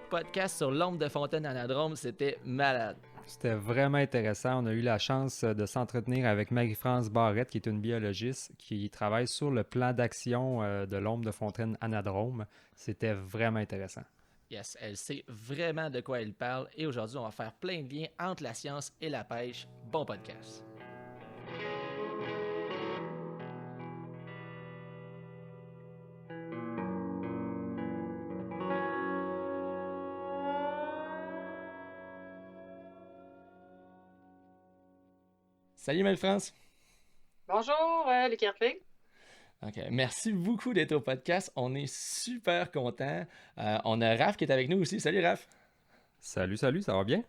podcast sur l'ombre de Fontaine Anadrome. C'était malade. C'était vraiment intéressant. On a eu la chance de s'entretenir avec Marie-France Barrette, qui est une biologiste qui travaille sur le plan d'action de l'ombre de Fontaine Anadrome. C'était vraiment intéressant. Yes, elle sait vraiment de quoi elle parle et aujourd'hui, on va faire plein de liens entre la science et la pêche. Bon podcast. Salut Marie-France. Bonjour, Luc Hervé. OK. Merci beaucoup d'être au podcast. On est super contents. On a Raph qui est avec nous aussi. Salut Raph. Salut, ça va bien?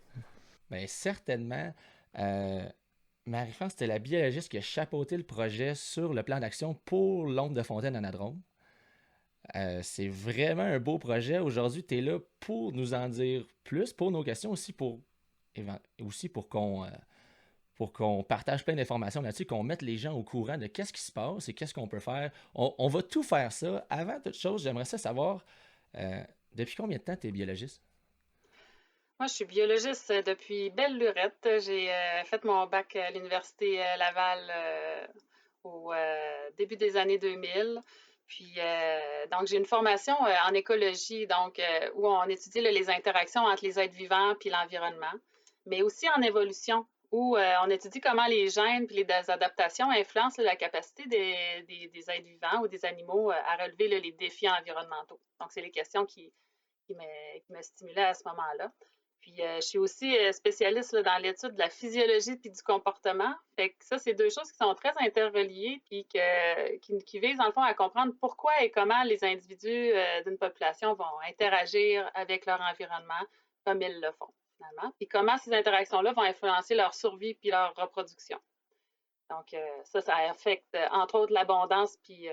Bien, certainement. Marie-France, c'était la biologiste qui a chapeauté le projet sur le plan d'action pour l'ombre de Fontaine Anadrome. C'est vraiment un beau projet. Aujourd'hui, tu es là pour nous en dire plus, pour nos questions, aussi pour qu'on partage plein d'informations là-dessus, qu'on mette les gens au courant de qu'est-ce qui se passe et qu'est-ce qu'on peut faire. On va tout faire ça. Avant toute chose, j'aimerais savoir, depuis combien de temps tu es biologiste? Moi, je suis biologiste depuis belle lurette. J'ai fait mon bac à l'Université Laval au début des années 2000. Puis, donc, j'ai une formation en écologie, donc où on étudie les interactions entre les êtres vivants puis l'environnement, mais aussi en évolution, où on étudie comment les gènes puis les adaptations influencent la capacité des êtres vivants ou des animaux à relever les défis environnementaux. Donc, c'est les questions qui me stimulaient à ce moment-là. Puis, je suis aussi spécialiste dans l'étude de la physiologie puis du comportement. Fait que ça, c'est deux choses qui sont très interreliées puis qui visent, dans le fond, à comprendre pourquoi et comment les individus d'une population vont interagir avec leur environnement comme ils le font, finalement. Puis comment ces interactions-là vont influencer leur survie puis leur reproduction. Donc, ça affecte, entre autres, l'abondance puis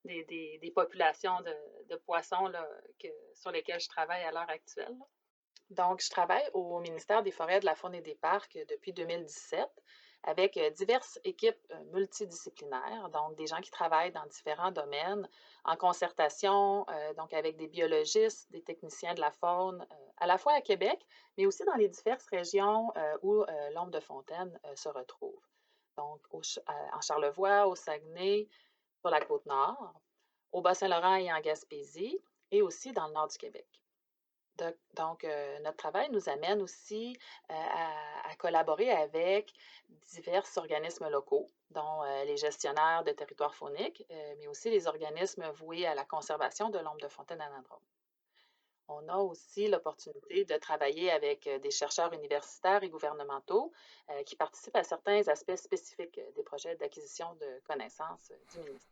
des populations de poissons là, sur lesquelles je travaille à l'heure actuelle. Donc, je travaille au ministère des Forêts, de la Faune et des Parcs depuis 2017 avec diverses équipes multidisciplinaires, donc des gens qui travaillent dans différents domaines en concertation, donc avec des biologistes, des techniciens de la faune, à la fois à Québec, mais aussi dans les diverses régions où l'ombre de Fontaine se retrouve. Donc, en Charlevoix, au Saguenay, sur la Côte-Nord, au Bas-Saint-Laurent et en Gaspésie, et aussi dans le nord du Québec. Donc, notre travail nous amène aussi à collaborer avec divers organismes locaux, dont les gestionnaires de territoires fauniques, mais aussi les organismes voués à la conservation de l'ombre de Fontaine Anadrome. On a aussi l'opportunité de travailler avec des chercheurs universitaires et gouvernementaux qui participent à certains aspects spécifiques des projets d'acquisition de connaissances du ministère.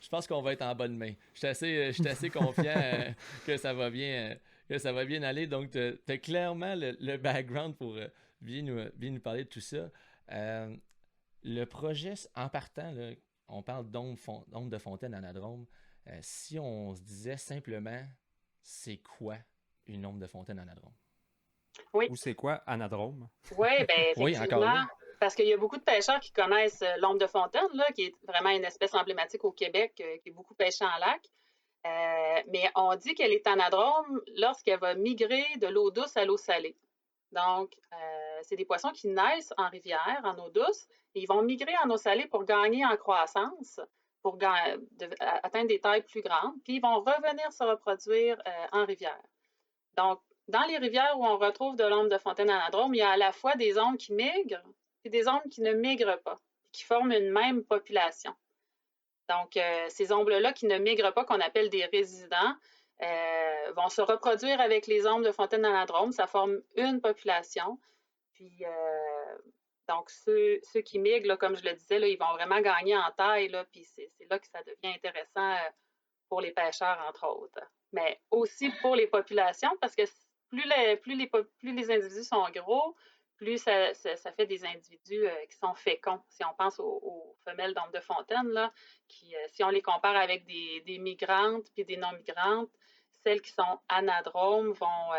Je pense qu'on va être en bonne main. Je suis assez confiant que ça va bien aller. Donc, tu as clairement le background pour bien nous parler de tout ça. Le projet, en partant, là, on parle d'ombre de Fontaine Anadrome. Si on se disait simplement, c'est quoi une ombre de Fontaine Anadrome? Oui. Ou c'est quoi Anadrome? Oui, bien, effectivement. Oui, encore là. Parce qu'il y a beaucoup de pêcheurs qui connaissent l'ombre de Fontaine, là, qui est vraiment une espèce emblématique au Québec, qui est beaucoup pêchée en lac. Mais on dit qu'elle est anadrome lorsqu'elle va migrer de l'eau douce à l'eau salée. Donc, c'est des poissons qui naissent en rivière, en eau douce, et ils vont migrer en eau salée pour gagner en croissance, pour atteindre des tailles plus grandes, puis ils vont revenir se reproduire en rivière. Donc, dans les rivières où on retrouve de l'ombre de Fontaine Anadrome, il y a à la fois des ombres qui migrent et des ombres qui ne migrent pas, qui forment une même population. Donc, ces ombres-là qui ne migrent pas, qu'on appelle des résidents, vont se reproduire avec les ombres de Fontaine Anadrome. Ça forme une population. Puis, donc, ceux qui migrent, là, comme je le disais, là, ils vont vraiment gagner en taille. Là, puis c'est là que ça devient intéressant pour les pêcheurs, entre autres. Mais aussi pour les populations, parce que plus les individus sont gros, plus ça fait des individus qui sont féconds. Si on pense aux femelles d'ombre de Fontaine, là, qui, si on les compare avec des migrantes puis des non-migrantes, celles qui sont anadromes vont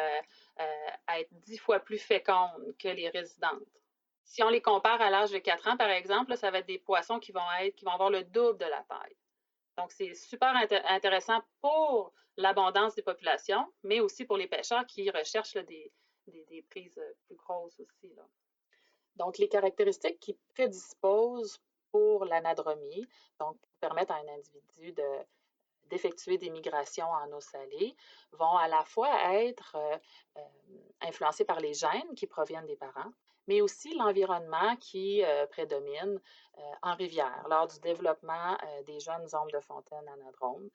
être 10 fois plus fécondes que les résidentes. Si on les compare à l'âge de 4 ans, par exemple, là, ça va être des poissons qui vont avoir le double de la taille. Donc, c'est super intéressant pour l'abondance des populations, mais aussi pour les pêcheurs qui recherchent là, des prises plus grosses aussi, là. Donc, les caractéristiques qui prédisposent pour l'anadromie, donc permettent à un individu d'effectuer des migrations en eau salée, vont à la fois être influencées par les gènes qui proviennent des parents, mais aussi l'environnement qui prédomine en rivière lors du développement des jeunes ombres de fontaine anadromes.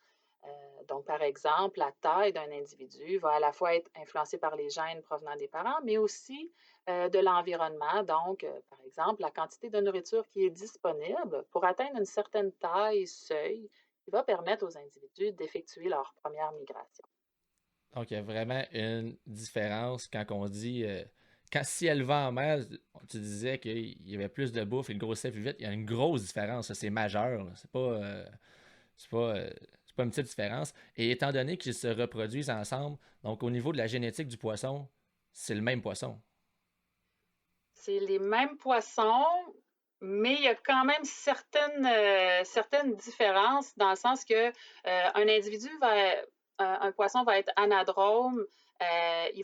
Donc, par exemple, la taille d'un individu va à la fois être influencée par les gènes provenant des parents, mais aussi de l'environnement. Donc, par exemple, la quantité de nourriture qui est disponible pour atteindre une certaine taille, seuil, qui va permettre aux individus d'effectuer leur première migration. Donc, il y a vraiment une différence quand on dit. Si elle va en mer, tu disais qu'il y avait plus de bouffe et le grossissait plus vite. Il y a une grosse différence. C'est majeur. Là. C'est pas, c'est pas une petite différence. Et étant donné qu'ils se reproduisent ensemble, donc au niveau de la génétique du poisson, c'est le même poisson. C'est les mêmes poissons, mais il y a quand même certaines différences dans le sens que un poisson va être anadrome, il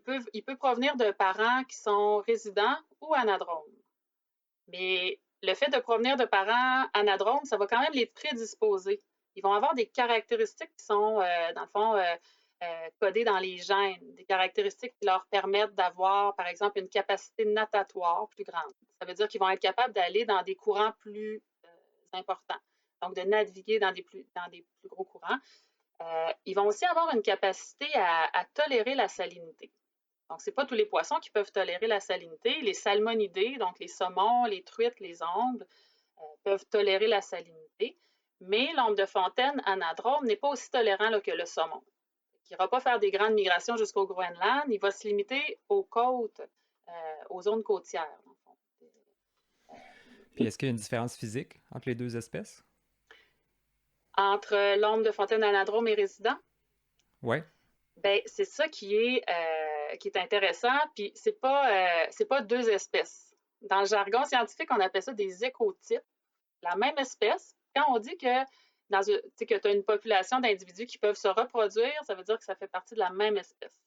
peut provenir de parents qui sont résidents ou anadromes. Mais le fait de provenir de parents anadromes, ça va quand même les prédisposer. Ils vont avoir des caractéristiques qui sont, dans le fond, codées dans les gènes, des caractéristiques qui leur permettent d'avoir, par exemple, une capacité natatoire plus grande. Ça veut dire qu'ils vont être capables d'aller dans des courants plus importants, donc de naviguer dans des plus gros courants. Ils vont aussi avoir une capacité à tolérer la salinité. Donc, ce n'est pas tous les poissons qui peuvent tolérer la salinité. Les salmonidés, donc les saumons, les truites, les ongles, peuvent tolérer la salinité. Mais l'ombre de fontaine anadrome n'est pas aussi tolérant là, que le saumon. Il n'ira pas faire des grandes migrations jusqu'au Groenland. Il va se limiter aux côtes, aux zones côtières. Dans le fond. Puis est-ce qu'il y a une différence physique entre les deux espèces? Entre l'ombre de fontaine anadrome et résident? Oui. Ben, c'est ça qui est intéressant. Puis, c'est pas deux espèces. Dans le jargon scientifique, on appelle ça des écotypes. La même espèce, quand on dit que tu as une population d'individus qui peuvent se reproduire, ça veut dire que ça fait partie de la même espèce.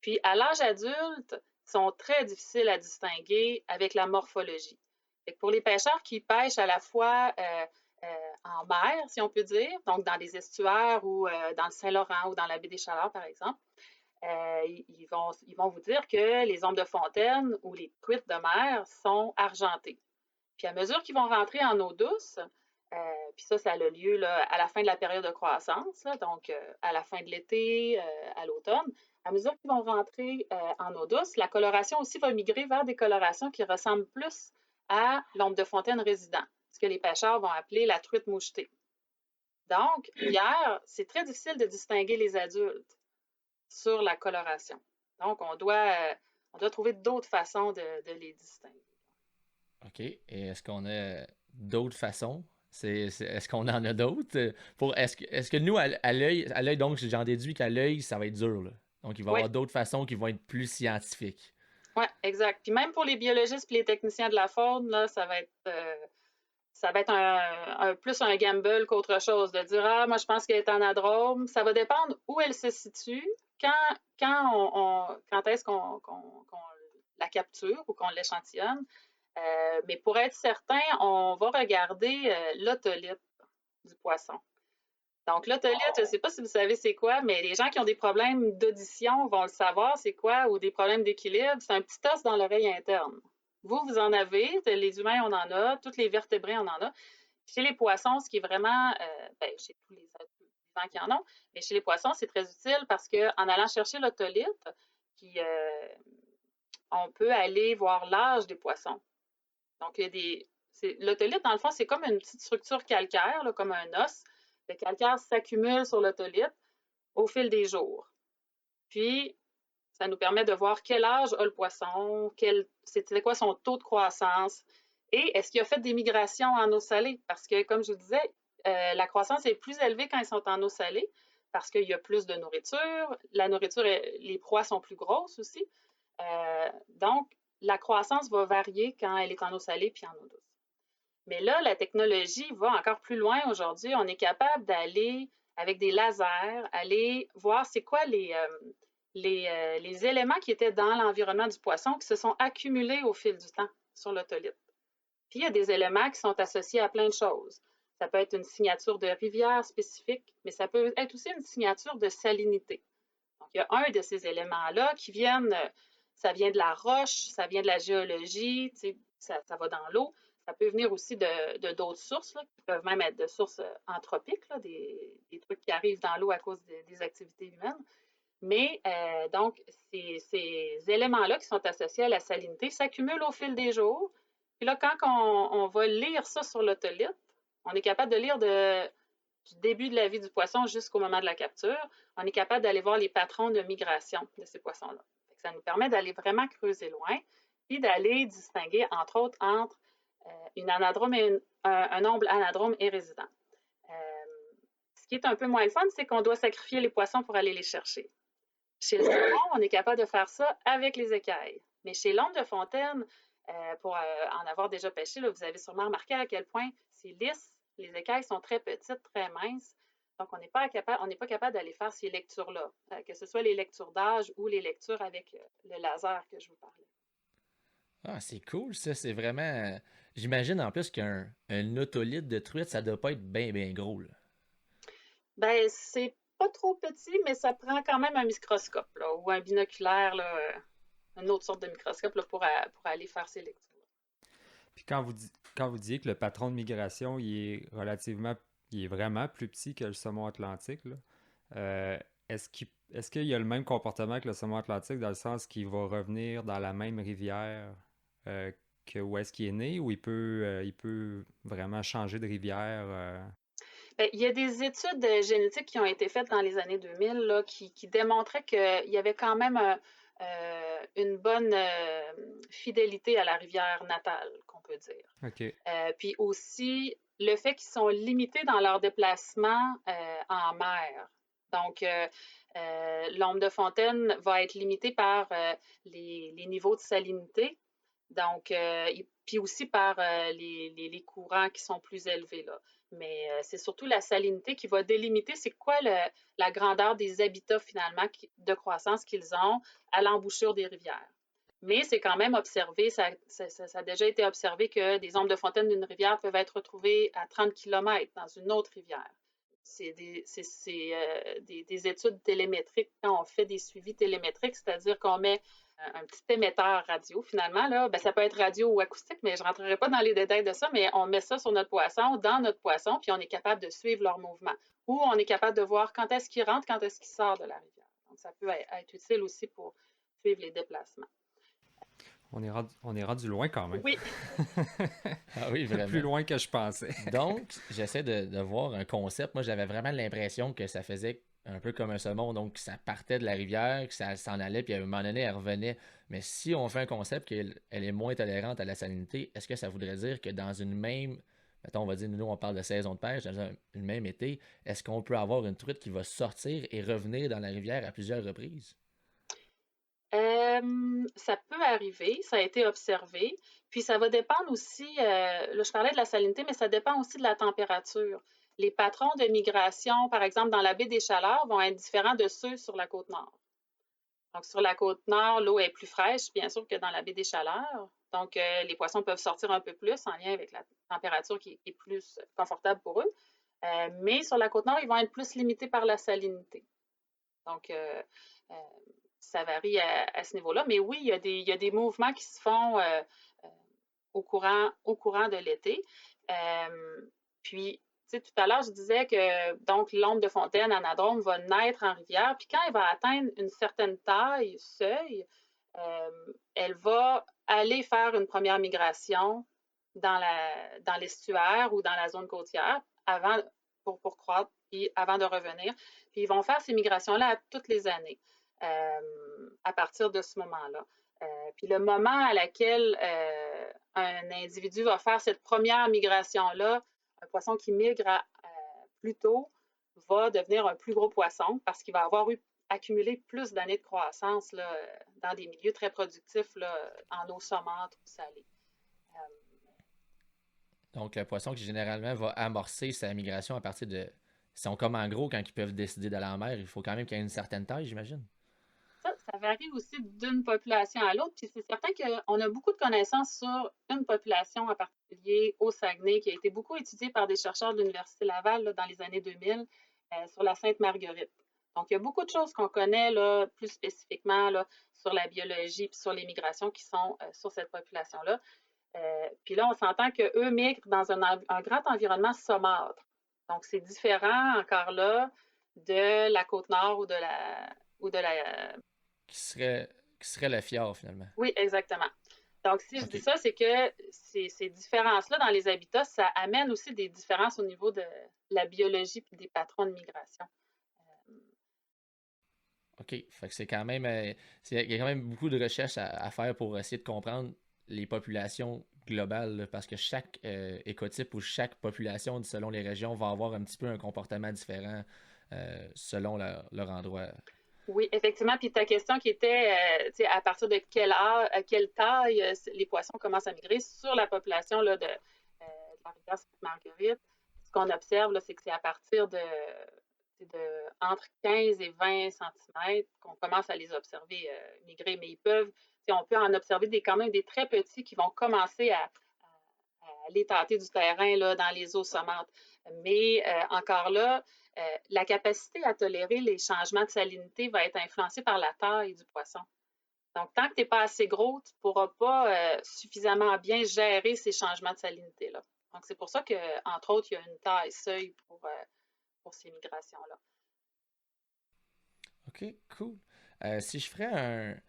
Puis, à l'âge adulte, ils sont très difficiles à distinguer avec la morphologie. Fait que pour les pêcheurs qui pêchent à la fois en mer, si on peut dire, donc dans les estuaires ou dans le Saint-Laurent ou dans la baie des Chaleurs, par exemple, ils vont vous dire que les ombres de fontaine ou les truites de mer sont argentées. Puis à mesure qu'ils vont rentrer en eau douce, puis ça a le lieu là, à la fin de la période de croissance, là, donc à la fin de l'été, à l'automne, à mesure qu'ils vont rentrer en eau douce, la coloration aussi va migrer vers des colorations qui ressemblent plus à l'ombre de fontaine résident, ce que les pêcheurs vont appeler la truite mouchetée. Donc, hier, c'est très difficile de distinguer les adultes sur la coloration. Donc, on doit trouver d'autres façons de les distinguer. OK. Et est-ce qu'on a d'autres façons? Est-ce qu'on en a d'autres? Est-ce que nous, à l'œil, donc j'en déduis qu'à l'œil, ça va être dur. Là. Donc, il va y avoir d'autres façons qui vont être plus scientifiques. Oui, exact. Puis même pour les biologistes et les techniciens de la faune, là, ça va être plus un gamble qu'autre chose, de dire « Ah, moi, je pense qu'elle est anadrome ». Ça va dépendre où elle se situe, quand est-ce qu'on la capture ou qu'on l'échantillonne. Mais pour être certain, on va regarder l'otolite du poisson. Donc, l'otolite, je ne sais pas si vous savez c'est quoi, mais les gens qui ont des problèmes d'audition vont le savoir c'est quoi, ou des problèmes d'équilibre. C'est un petit os dans l'oreille interne. Vous en avez, les humains, on en a, tous les vertébrés, on en a. Chez les poissons, ce qui est vraiment, chez tous les êtres vivants qui en ont, mais chez les poissons, c'est très utile parce qu'en allant chercher l'otolite, on peut aller voir l'âge des poissons. Donc, l'otolite, dans le fond, c'est comme une petite structure calcaire, là, comme un os. Le calcaire s'accumule sur l'otolite au fil des jours. Puis, ça nous permet de voir quel âge a le poisson, c'était quoi son taux de croissance, et est-ce qu'il a fait des migrations en eau salée? Parce que, comme je vous disais, la croissance est plus élevée quand ils sont en eau salée, parce qu'il y a plus de nourriture. La nourriture, les proies sont plus grosses aussi. Donc, la croissance va varier quand elle est en eau salée puis en eau douce. Mais là, la technologie va encore plus loin aujourd'hui. On est capable d'aller, avec des lasers, aller voir c'est quoi les éléments qui étaient dans l'environnement du poisson qui se sont accumulés au fil du temps sur l'otolithe. Puis il y a des éléments qui sont associés à plein de choses. Ça peut être une signature de rivière spécifique, mais ça peut être aussi une signature de salinité. Donc, il y a un de ces éléments-là qui viennent, ça vient de la roche, ça vient de la géologie, ça va dans l'eau. Ça peut venir aussi de d'autres sources, là, qui peuvent même être de sources anthropiques, là, des trucs qui arrivent dans l'eau à cause des activités humaines. Mais donc, ces éléments-là qui sont associés à la salinité s'accumulent au fil des jours. Puis là, quand on va lire ça sur l'otolithe, on est capable de lire du début de la vie du poisson jusqu'au moment de la capture. On est capable d'aller voir les patrons de migration de ces poissons-là. Ça nous permet d'aller vraiment creuser loin puis d'aller distinguer, entre autres, entre une anadrome et un omble anadrome et résident. Ce qui est un peu moins le fun, c'est qu'on doit sacrifier les poissons pour aller les chercher. Chez le saumon, on est capable de faire ça avec les écailles. Mais chez l'omble de fontaine, pour en avoir déjà pêché, là, vous avez sûrement remarqué à quel point c'est lisse. Les écailles sont très petites, très minces. Donc, on n'est pas capable d'aller faire ces lectures-là, que ce soit les lectures d'âge ou les lectures avec le laser que je vous parlais. Ah, c'est cool, ça. C'est vraiment. J'imagine en plus qu'un otolithe de truite, ça doit pas être bien, bien gros, là. Ben, c'est pas trop petit, mais ça prend quand même un microscope, là, ou un binoculaire, là, une autre sorte de microscope là, pour aller faire ces lectures. Puis quand vous disiez que le patron de migration, il est vraiment plus petit que le saumon atlantique, là, euh, est-ce qu'il y a le même comportement que le saumon atlantique dans le sens qu'il va revenir dans la même rivière que où est-ce qu'il est né, ou il peut vraiment changer de rivière? Ben, il y a des études génétiques qui ont été faites dans les années 2000 là, qui démontraient qu'il y avait quand même une bonne fidélité à la rivière natale, qu'on peut dire. OK. Puis aussi, le fait qu'ils sont limités dans leur déplacement en mer. Donc, l'omble de fontaine va être limité par les niveaux de salinité. Donc, puis aussi par les courants qui sont plus élevés, là. Mais c'est surtout la salinité qui va délimiter c'est quoi la grandeur des habitats finalement de croissance qu'ils ont à l'embouchure des rivières. Mais c'est quand même observé, ça a déjà été observé que des ombres de fontaine d'une rivière peuvent être retrouvées à 30 km dans une autre rivière. C'est des études télémétriques, quand on fait des suivis télémétriques, c'est-à-dire qu'on met un petit émetteur radio, finalement, là, ben, ça peut être radio ou acoustique, mais je ne rentrerai pas dans les détails de ça, mais on met ça sur notre poisson, dans notre poisson, puis on est capable de suivre leur mouvement. Ou on est capable de voir quand est-ce qu'il rentre, quand est-ce qu'il sort de la rivière. Donc, ça peut être utile aussi pour suivre les déplacements. On est rendu loin quand même. Oui. Ah oui, vraiment. Plus loin que je pensais. Donc, j'essaie de voir un concept. Moi, j'avais vraiment l'impression que ça faisait un peu comme un saumon. Donc, ça partait de la rivière, que ça s'en allait, puis à un moment donné, elle revenait. Mais si on fait un concept qu'elle est moins tolérante à la salinité, est-ce que ça voudrait dire que dans une même, mettons, on va dire, nous, on parle de saison de pêche, dans une même été, est-ce qu'on peut avoir une truite qui va sortir et revenir dans la rivière à plusieurs reprises? Ça peut arriver, ça a été observé. Puis ça va dépendre aussi, là je parlais de la salinité, mais ça dépend aussi de la température. Les patrons de migration, par exemple, dans la baie des Chaleurs, vont être différents de ceux sur la côte nord. Donc, sur la côte nord, l'eau est plus fraîche, bien sûr, que dans la baie des Chaleurs. Donc, les poissons peuvent sortir un peu plus en lien avec la température qui est plus confortable pour eux. Mais sur la côte nord, ils vont être plus limités par la salinité. Donc, ça varie à ce niveau-là. Mais oui, il y a des mouvements qui se font au courant de l'été. Puis, tu sais, tout à l'heure, je disais que donc l'ombre de fontaine anadrome va naître en rivière, puis quand elle va atteindre une certaine taille, seuil, elle va aller faire une première migration dans l'estuaire ou dans la zone côtière avant pour croître, puis avant de revenir. Puis ils vont faire ces migrations-là toutes les années à partir de ce moment-là. Puis le moment à laquelle un individu va faire cette première migration-là, un poisson qui migre plus tôt va devenir un plus gros poisson parce qu'il va avoir accumulé plus d'années de croissance là, dans des milieux très productifs là, en eau saumâtre ou salée. Donc, le poisson qui généralement va amorcer sa migration à partir de. Ils sont comme en gros quand ils peuvent décider d'aller en mer, il faut quand même qu'il y ait une certaine taille, j'imagine. Ça varie aussi d'une population à l'autre. Puis c'est certain qu'on a beaucoup de connaissances sur une population en particulier au Saguenay qui a été beaucoup étudiée par des chercheurs de l'Université Laval là, dans les années 2000 sur la Sainte-Marguerite. Donc, il y a beaucoup de choses qu'on connaît là, plus spécifiquement là, sur la biologie et sur les migrations qui sont sur cette population-là. Puis là, on s'entend qu'eux migrent dans un grand environnement saumâtre. Donc, c'est différent encore là de la côte nord ou de la Qui serait, qui serait le fjord, finalement. oui, exactement. Donc, si je dis OK. ça, c'est que ces différences-là dans les habitats, ça amène aussi des différences au niveau de la biologie et des patrons de migration. OK. Fait que c'est quand même. Il y a quand même beaucoup de recherches à faire pour essayer de comprendre les populations globales, là, parce que chaque écotype ou chaque population, selon les régions, va avoir un petit peu un comportement différent selon leur endroit. Oui, effectivement. Puis ta question qui était, tu sais, à partir de quelle âge, à quelle taille les poissons commencent à migrer sur la population là, de la rivière Sainte-Marguerite, ce qu'on observe, là, c'est que c'est à partir entre 15 et 20 centimètres qu'on commence à les observer migrer, mais on peut en observer quand même des très petits qui vont commencer à aller tâter du terrain là, dans les eaux saumâtres. Mais encore là, la capacité à tolérer les changements de salinité va être influencée par la taille du poisson. Donc, tant que tu n'es pas assez gros, tu ne pourras pas suffisamment bien gérer ces changements de salinité-là. Donc, c'est pour ça qu'entre autres, il y a une taille seuil pour ces migrations-là. OK, cool. Si je ferais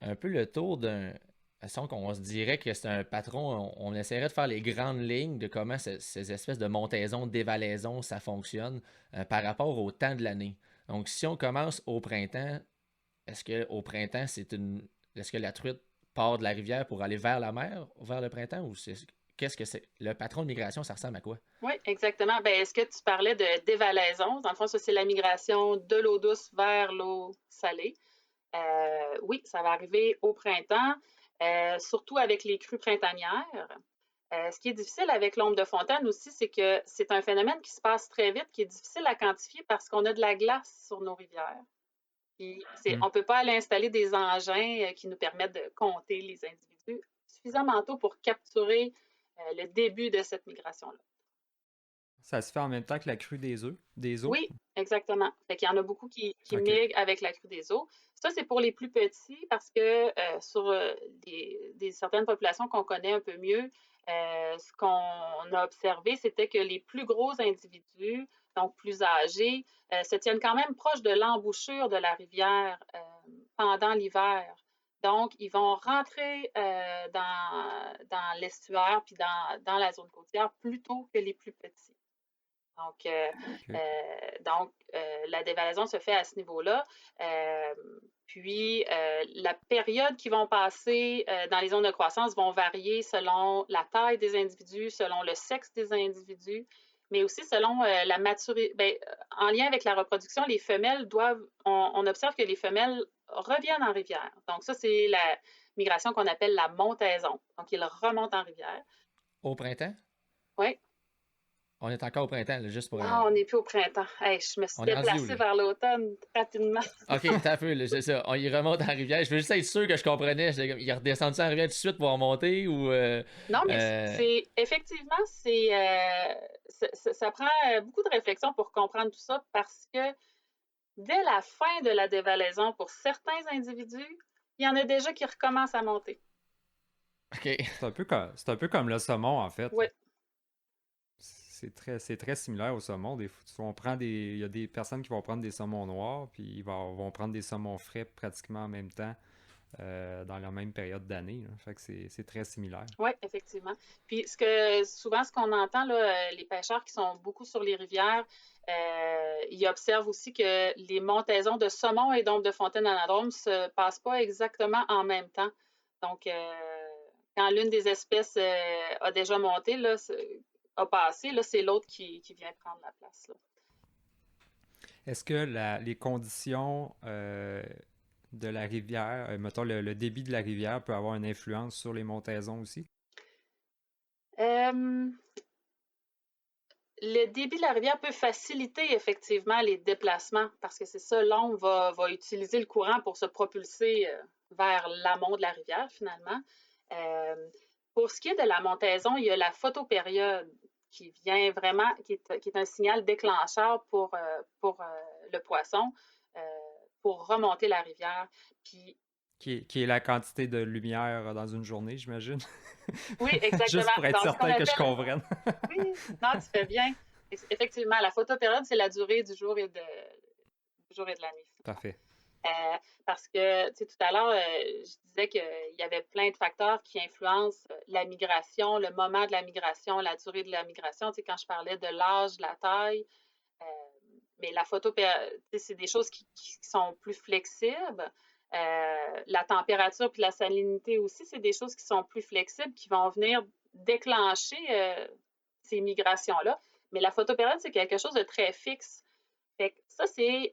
un peu le tour d'un. Façon qu'on se dirait que c'est un patron, on essaierait de faire les grandes lignes de comment ces espèces de montaisons, dévalaisons, ça fonctionne par rapport au temps de l'année. Donc, si on commence au printemps, est-ce qu'au printemps, est-ce que la truite part de la rivière pour aller vers la mer, vers le printemps, ou qu'est-ce que c'est? Le patron de migration, ça ressemble à quoi? Oui, exactement. Ben, est-ce que tu parlais de dévalaison? Dans le fond, ça, c'est la migration de l'eau douce vers l'eau salée. Oui, ça va arriver au printemps, surtout avec les crues printanières. Ce qui est difficile avec l'ombre de fontaine aussi, c'est que c'est un phénomène qui se passe très vite, qui est difficile à quantifier parce qu'on a de la glace sur nos rivières. On ne peut pas aller installer des engins qui nous permettent de compter les individus suffisamment tôt pour capturer le début de cette migration-là. Ça se fait en même temps que la crue des eaux? Oui, exactement. Fait qu'il y en a beaucoup qui OK. migrent avec la crue des eaux. Ça, c'est pour les plus petits parce que sur certaines populations qu'on connaît un peu mieux, ce qu'on a observé, c'était que les plus gros individus, donc plus âgés, se tiennent quand même proche de l'embouchure de la rivière pendant l'hiver. Donc, ils vont rentrer dans l'estuaire puis dans la zone côtière plus tôt que les plus petits. Donc, OK. la dévalaison se fait à ce niveau-là. Puis, la période qu'ils vont passer dans les zones de croissance vont varier selon la taille des individus, selon le sexe des individus, mais aussi selon la maturité. Ben, en lien avec la reproduction, les femelles on observe que les femelles reviennent en rivière. Donc, ça, c'est la migration qu'on appelle la montaison. Donc, ils remontent en rivière. Au printemps? Oui. On est encore au printemps, là, juste pour. Non, on n'est plus au printemps. Hey, je me suis On est rendu où, déplacée là? vers l'automne rapidement. OK, t'as peu, là, c'est ça. On y remonte en rivière. Je veux juste être sûr que je comprenais. Il est redescendu en rivière tout de suite pour remonter ou. Non, mais Euh, c'est effectivement, ça prend beaucoup de réflexion pour comprendre tout ça parce que dès la fin de la dévalaison, pour certains individus, il y en a déjà qui recommencent à monter. OK. C'est un peu comme le saumon, en fait. Oui, C'est très similaire au saumon. Il y a des personnes qui vont prendre des saumons noirs, puis vont prendre des saumons frais pratiquement en même temps dans la même période d'année, là. Fait que c'est très similaire. oui, effectivement. Puis souvent, ce qu'on entend, là, les pêcheurs qui sont beaucoup sur les rivières, ils observent aussi que les montaisons de saumon et donc de fontaine anadrome ne se passent pas exactement en même temps. Donc, quand l'une des espèces a déjà monté, là, a passé, là, c'est l'autre qui vient prendre la place, là. Est-ce que les conditions de la rivière, mettons le débit de la rivière peut avoir une influence sur les montaisons aussi? Euh, le débit de la rivière peut faciliter effectivement les déplacements parce que c'est ça, l'ombre va utiliser le courant pour se propulser vers l'amont de la rivière finalement. Euh, pour ce qui est de la montaison, il y a la photopériode qui vient vraiment, qui est un signal déclencheur pour le poisson pour remonter la rivière. Puis, Qui est la quantité de lumière dans une journée, j'imagine. oui, exactement. Juste pour être Donc, ce qu'on certain que je appelle, comprenne. oui, non, tu fais bien. Effectivement, la photopériode, c'est la durée du jour et de la nuit. Parfait. Parce que, tu sais, tout à l'heure, je disais qu'il y avait plein de facteurs qui influencent la migration, le moment de la migration, la durée de la migration. Tu sais, quand je parlais de l'âge, de la taille, euh, mais la photopériode, c'est des choses qui sont plus flexibles. La température puis la salinité aussi, c'est des choses qui sont plus flexibles, qui vont venir déclencher ces migrations-là. Mais la photopériode, c'est quelque chose de très fixe. Fait que ça, c'est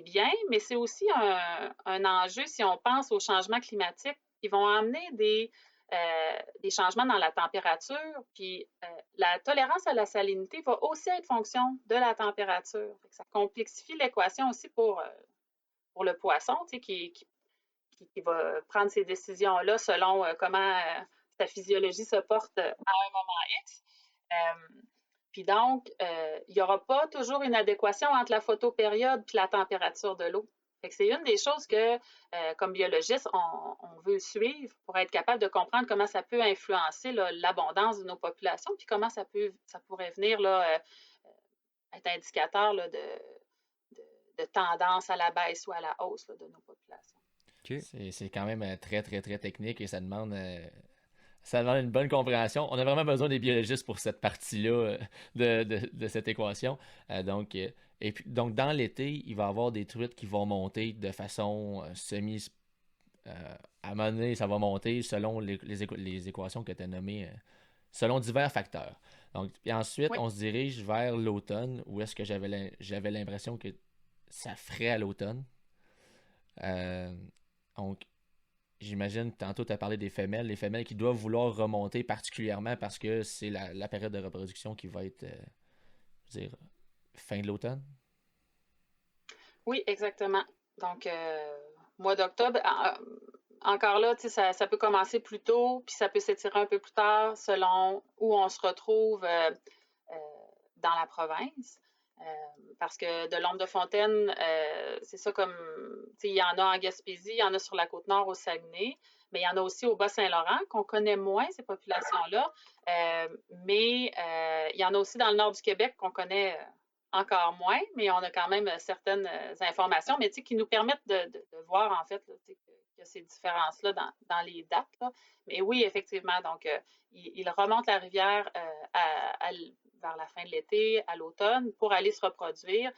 bien, mais c'est aussi un enjeu si on pense aux changements climatiques qui vont amener des changements dans la température. Puis la tolérance à la salinité va aussi être fonction de la température. Fait que ça complexifie l'équation aussi pour le poisson, tu sais, qui va prendre ces décisions-là selon comment sa physiologie se porte à un moment X. Puis donc, il n'y aura pas toujours une adéquation entre la photopériode et la température de l'eau. C'est une des choses que, comme biologiste, on veut suivre pour être capable de comprendre comment ça peut influencer l'abondance de nos populations, puis comment ça pourrait venir là, être indicateur là, de tendance à la baisse ou à la hausse là, de nos populations. OK. C'est quand même très, très, très technique et ça demande une bonne compréhension. On a vraiment besoin des biologistes pour cette partie-là de cette équation. Et puis, donc, dans l'été, il va y avoir des truites qui vont monter de façon semi... à un moment donné, ça va monter selon les équations que tu as nommées, selon divers facteurs. Donc, et ensuite, Oui. on se dirige vers l'automne, où est-ce que j'avais l'impression que ça ferait à l'automne. Donc, j'imagine, tantôt tu as parlé des femelles, les femelles qui doivent vouloir remonter particulièrement parce que c'est la période de reproduction qui va être, je veux dire, fin de l'automne. Oui, exactement. Donc, mois d'octobre, encore là, tu sais, ça peut commencer plus tôt, puis ça peut s'étirer un peu plus tard selon où on se retrouve dans la province. Parce que de l'ombre de fontaine, c'est ça comme, tu sais, il y en a en Gaspésie, il y en a sur la Côte-Nord au Saguenay, mais il y en a aussi au Bas-Saint-Laurent, qu'on connaît moins, ces populations-là. Mais il y en a aussi dans le nord du Québec qu'on connaît encore moins, mais on a quand même certaines informations, mais tu sais, qui nous permettent de voir, en fait, là, tu sais, qu'il y a ces différences-là dans les dates. Là. Mais oui, effectivement, donc, il remonte la rivière vers la fin de l'été, à l'automne, pour aller se reproduire.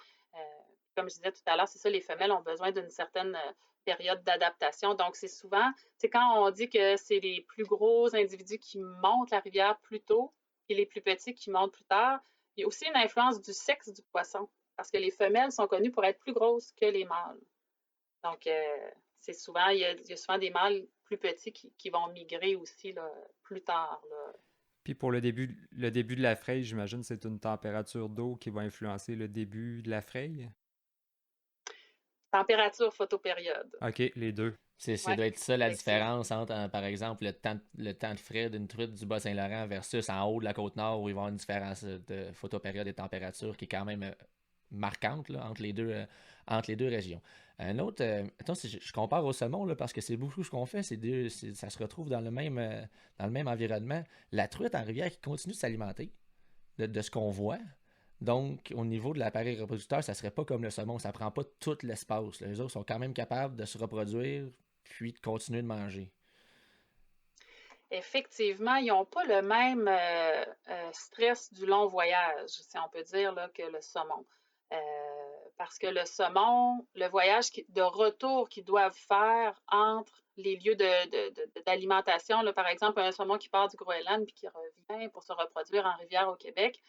Comme je disais tout à l'heure, c'est ça, les femelles ont besoin d'une certaine période d'adaptation. Donc, c'est souvent, c'est quand on dit que c'est les plus gros individus qui montent la rivière plus tôt et les plus petits qui montent plus tard, il y a aussi une influence du sexe du poisson, parce que les femelles sont connues pour être plus grosses que les mâles. Donc, c'est souvent, il y a souvent des mâles plus petits qui vont migrer aussi là, plus tard. Là. Puis pour le début de la fraie, j'imagine c'est une température d'eau qui va influencer le début de la fraie? Température, photopériode. OK, les deux. Ça Ouais, doit être ça la effectivement. différence entre, par exemple, le temps de frais d'une truite du Bas-Saint-Laurent versus en haut de la Côte-Nord où il va y avoir une différence de photopériode et température qui est quand même marquante là, entre les deux régions. Un autre, attends, si je compare au saumon là, parce que c'est beaucoup ce qu'on fait, ça se retrouve dans le même environnement. La truite en rivière qui continue de s'alimenter de ce qu'on voit. Donc, au niveau de l'appareil reproducteur, ça serait pas comme le saumon, ça prend pas tout l'espace. Les autres sont quand même capables de se reproduire puis de continuer de manger. Effectivement, ils n'ont pas le même stress du long voyage, si on peut dire, là, que le saumon. Parce que le saumon, le voyage de retour qu'ils doivent faire entre les lieux d'alimentation, par exemple, un saumon qui part du Groenland puis qui revient pour se reproduire en rivière au Québec,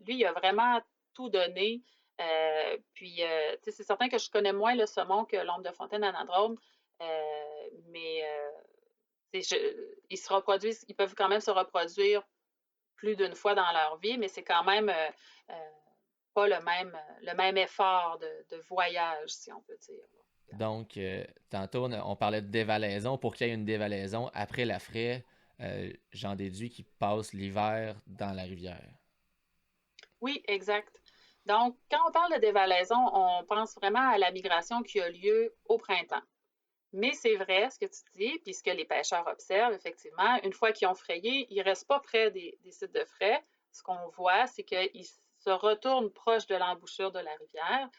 lui, il a vraiment tout donné. Puis, c'est certain que je connais moins le saumon que l'ombre de fontaine anadrome, mais ils se reproduisent, ils peuvent quand même se reproduire plus d'une fois dans leur vie, mais c'est quand même pas le même effort de voyage, si on peut dire. Donc, tantôt, on parlait de dévalaison. Pour qu'il y ait une dévalaison, après la fraie, j'en déduis qu'ils passent l'hiver dans la rivière. Oui, exact. Donc, quand on parle de dévalaison, on pense vraiment à la migration qui a lieu au printemps. Mais c'est vrai ce que tu dis, puis ce que les pêcheurs observent, effectivement, une fois qu'ils ont frayé, ils ne restent pas près des sites de frais. Ce qu'on voit, c'est qu'ils se retournent proche de l'embouchure de la rivière.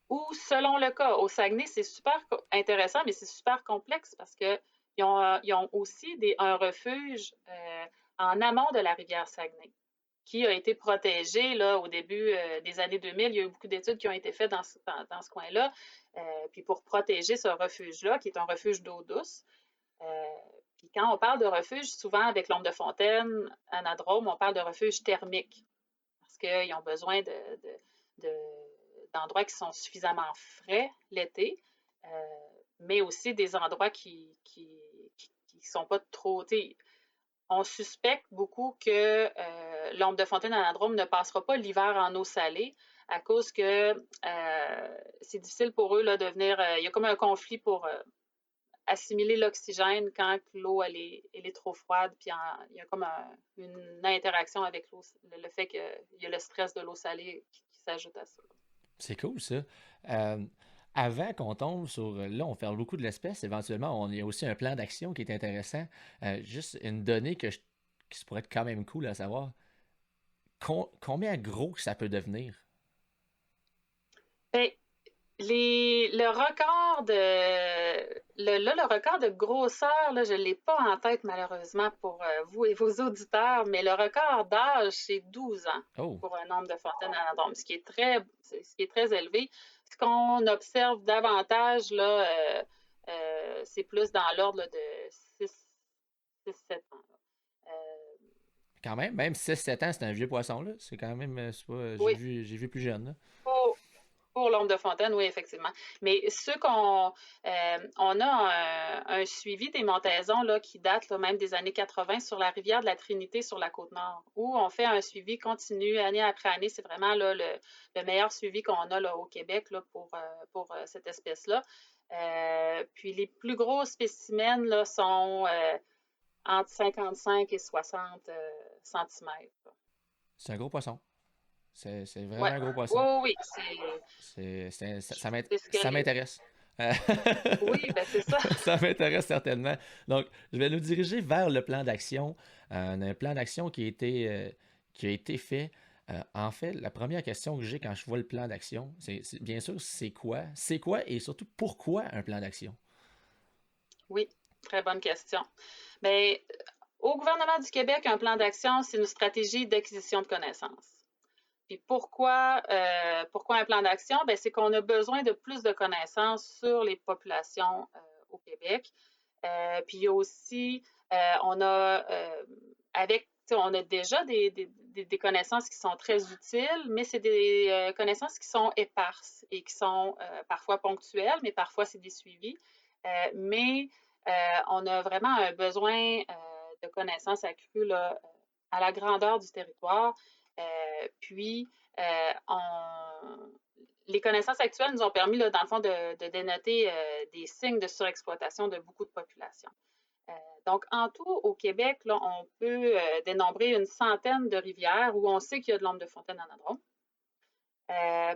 Ou selon le cas, au Saguenay, c'est super intéressant, mais c'est super complexe parce qu'ils ont aussi un refuge en amont de la rivière Saguenay qui a été protégé là, au début des années 2000. Il y a eu beaucoup d'études qui ont été faites dans ce coin-là. Puis pour protéger ce refuge-là, qui est un refuge d'eau douce. Puis quand on parle de refuge, souvent avec l'ombre de fontaine, anadrome, on parle de refuge thermique parce qu'ils ont besoin d'endroits qui sont suffisamment frais l'été, mais aussi des endroits qui sont pas trop... On suspecte beaucoup que l'ombre de fontaine anadrome ne passera pas l'hiver en eau salée à cause que c'est difficile pour eux là, de venir... il y a comme un conflit pour assimiler l'oxygène quand l'eau elle est trop froide, puis il y a comme une interaction avec l'eau, le fait qu'il y a le stress de l'eau salée qui s'ajoute à ça. C'est cool, ça. Euh, Avant qu'on tombe sur... Là, on fait beaucoup de l'espèce. Éventuellement, il y a aussi un plan d'action qui est intéressant. Juste une donnée qui pourrait être quand même cool à savoir. Combien gros que ça peut devenir? Ben, le record le record de grosseur, là, je ne l'ai pas en tête malheureusement pour vous et vos auditeurs, mais le record d'âge, c'est 12 ans Oh, pour un nombre de fontaines anadromes, ce qui est très élevé. Ce qu'on observe davantage, là, c'est plus dans l'ordre là, de 6-7 ans. Euh, quand même. Même 6-7 ans, c'est un vieux poisson, là. C'est quand même... c'est pas, oui, j'ai vu plus jeune, là. pour l'ombre de fontaine, oui, effectivement. Mais on a un suivi des montaisons là, qui date là, même des années 80 sur la rivière de la Trinité sur la Côte-Nord, où on fait un suivi continu année après année. C'est vraiment là, le meilleur suivi qu'on a là, au Québec là, pour cette espèce-là. Puis les plus gros spécimens là, sont entre 55 et 60 centimètres. C'est un gros poisson. C'est vraiment Ouais. un gros Oui, poisson. oui, c'est ce que Ça m'intéresse. Oui, ben c'est ça. Ça m'intéresse certainement. Donc, je vais nous diriger vers le plan d'action. Un plan d'action qui a été fait. En fait, la première question que j'ai quand je vois le plan d'action, bien sûr, c'est quoi? C'est quoi et surtout pourquoi un plan d'action? Oui, très bonne question. Bien, au gouvernement du Québec, un plan d'action, c'est une stratégie d'acquisition de connaissances. Puis pourquoi un plan d'action? Bien, c'est qu'on a besoin de plus de connaissances sur les populations au Québec. Puis il y a aussi, on a on a déjà des connaissances qui sont très utiles, mais c'est des connaissances qui sont éparses et qui sont parfois ponctuelles, mais parfois c'est des suivis. Mais on a vraiment un besoin de connaissances accrues là, à la grandeur du territoire. Puis, les connaissances actuelles nous ont permis, là, dans le fond, de dénoter des signes de surexploitation de beaucoup de populations. Donc, en tout, au Québec, là, on peut dénombrer une centaine de rivières où on sait qu'il y a de l'ombre de fontaine anadrome.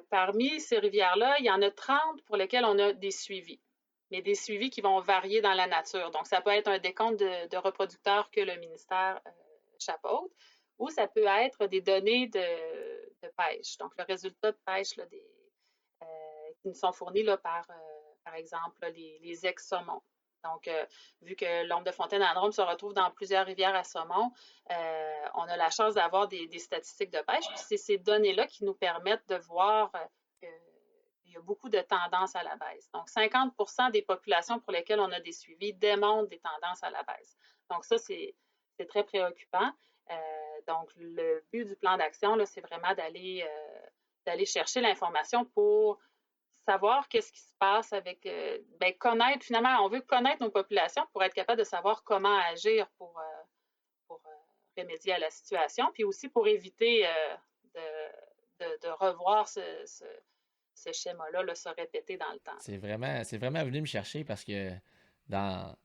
Parmi ces rivières-là, il y en a 30 pour lesquelles on a des suivis, mais des suivis qui vont varier dans la nature. Donc, ça peut être un décompte de reproducteurs que le ministère chapeaute, ou ça peut être des données de pêche. Donc, le résultat de pêche là, qui nous sont fournis là, par exemple, là, les ex-saumons. Donc, vu que l'ombre de fontaine anadrome se retrouve dans plusieurs rivières à saumon, on a la chance d'avoir des statistiques de pêche. Puis c'est ces données-là qui nous permettent de voir qu'il y a beaucoup de tendances à la baisse. Donc, 50% des populations pour lesquelles on a des suivis démontrent des tendances à la baisse. Donc, ça, c'est très préoccupant. Donc, le but du plan d'action, c'est vraiment d'aller chercher l'information pour savoir qu'est-ce qui se passe avec, connaître, finalement, on veut connaître nos populations pour être capable de savoir comment agir pour remédier à la situation, puis aussi pour éviter de revoir ce schéma-là se répéter dans le temps. C'est vraiment venu me chercher parce que dans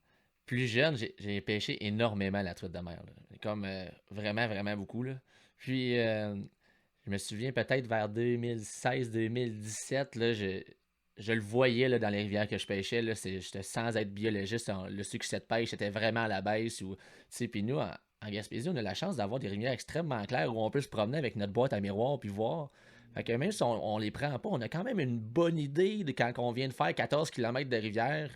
plus jeune, j'ai pêché énormément la truite de mer, là. Comme vraiment, vraiment beaucoup, là. Puis, je me souviens peut-être vers 2016-2017, là, je le voyais là, dans les rivières que je pêchais. Là, j'étais sans être biologiste. Le succès de pêche était vraiment à la baisse. Puis nous, en Gaspésie, on a la chance d'avoir des rivières extrêmement claires où on peut se promener avec notre boîte à miroir puis voir. Fait que même si on les prend pas, on a quand même une bonne idée de quand on vient de faire 14 km de rivière,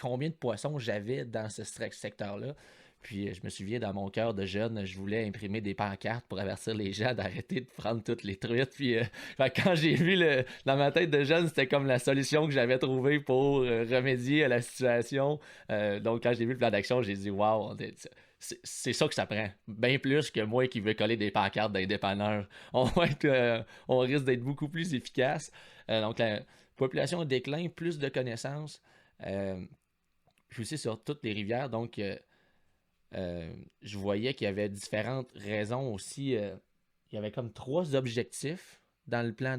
combien de poissons j'avais dans ce secteur-là. Puis je me souviens, dans mon cœur de jeune, je voulais imprimer des pancartes pour avertir les gens d'arrêter de prendre toutes les truites. Puis quand j'ai vu dans ma tête de jeune, c'était comme la solution que j'avais trouvée pour remédier à la situation. Donc quand j'ai vu le plan d'action, j'ai dit waouh, c'est ça que ça prend. Bien plus que moi qui veux coller des pancartes dans les dépanneurs. On risque d'être beaucoup plus efficace. Donc la population en déclin, plus de connaissances. Puis aussi sur toutes les rivières, donc je voyais qu'il y avait différentes raisons aussi. Il y avait comme 3 objectifs dans le plan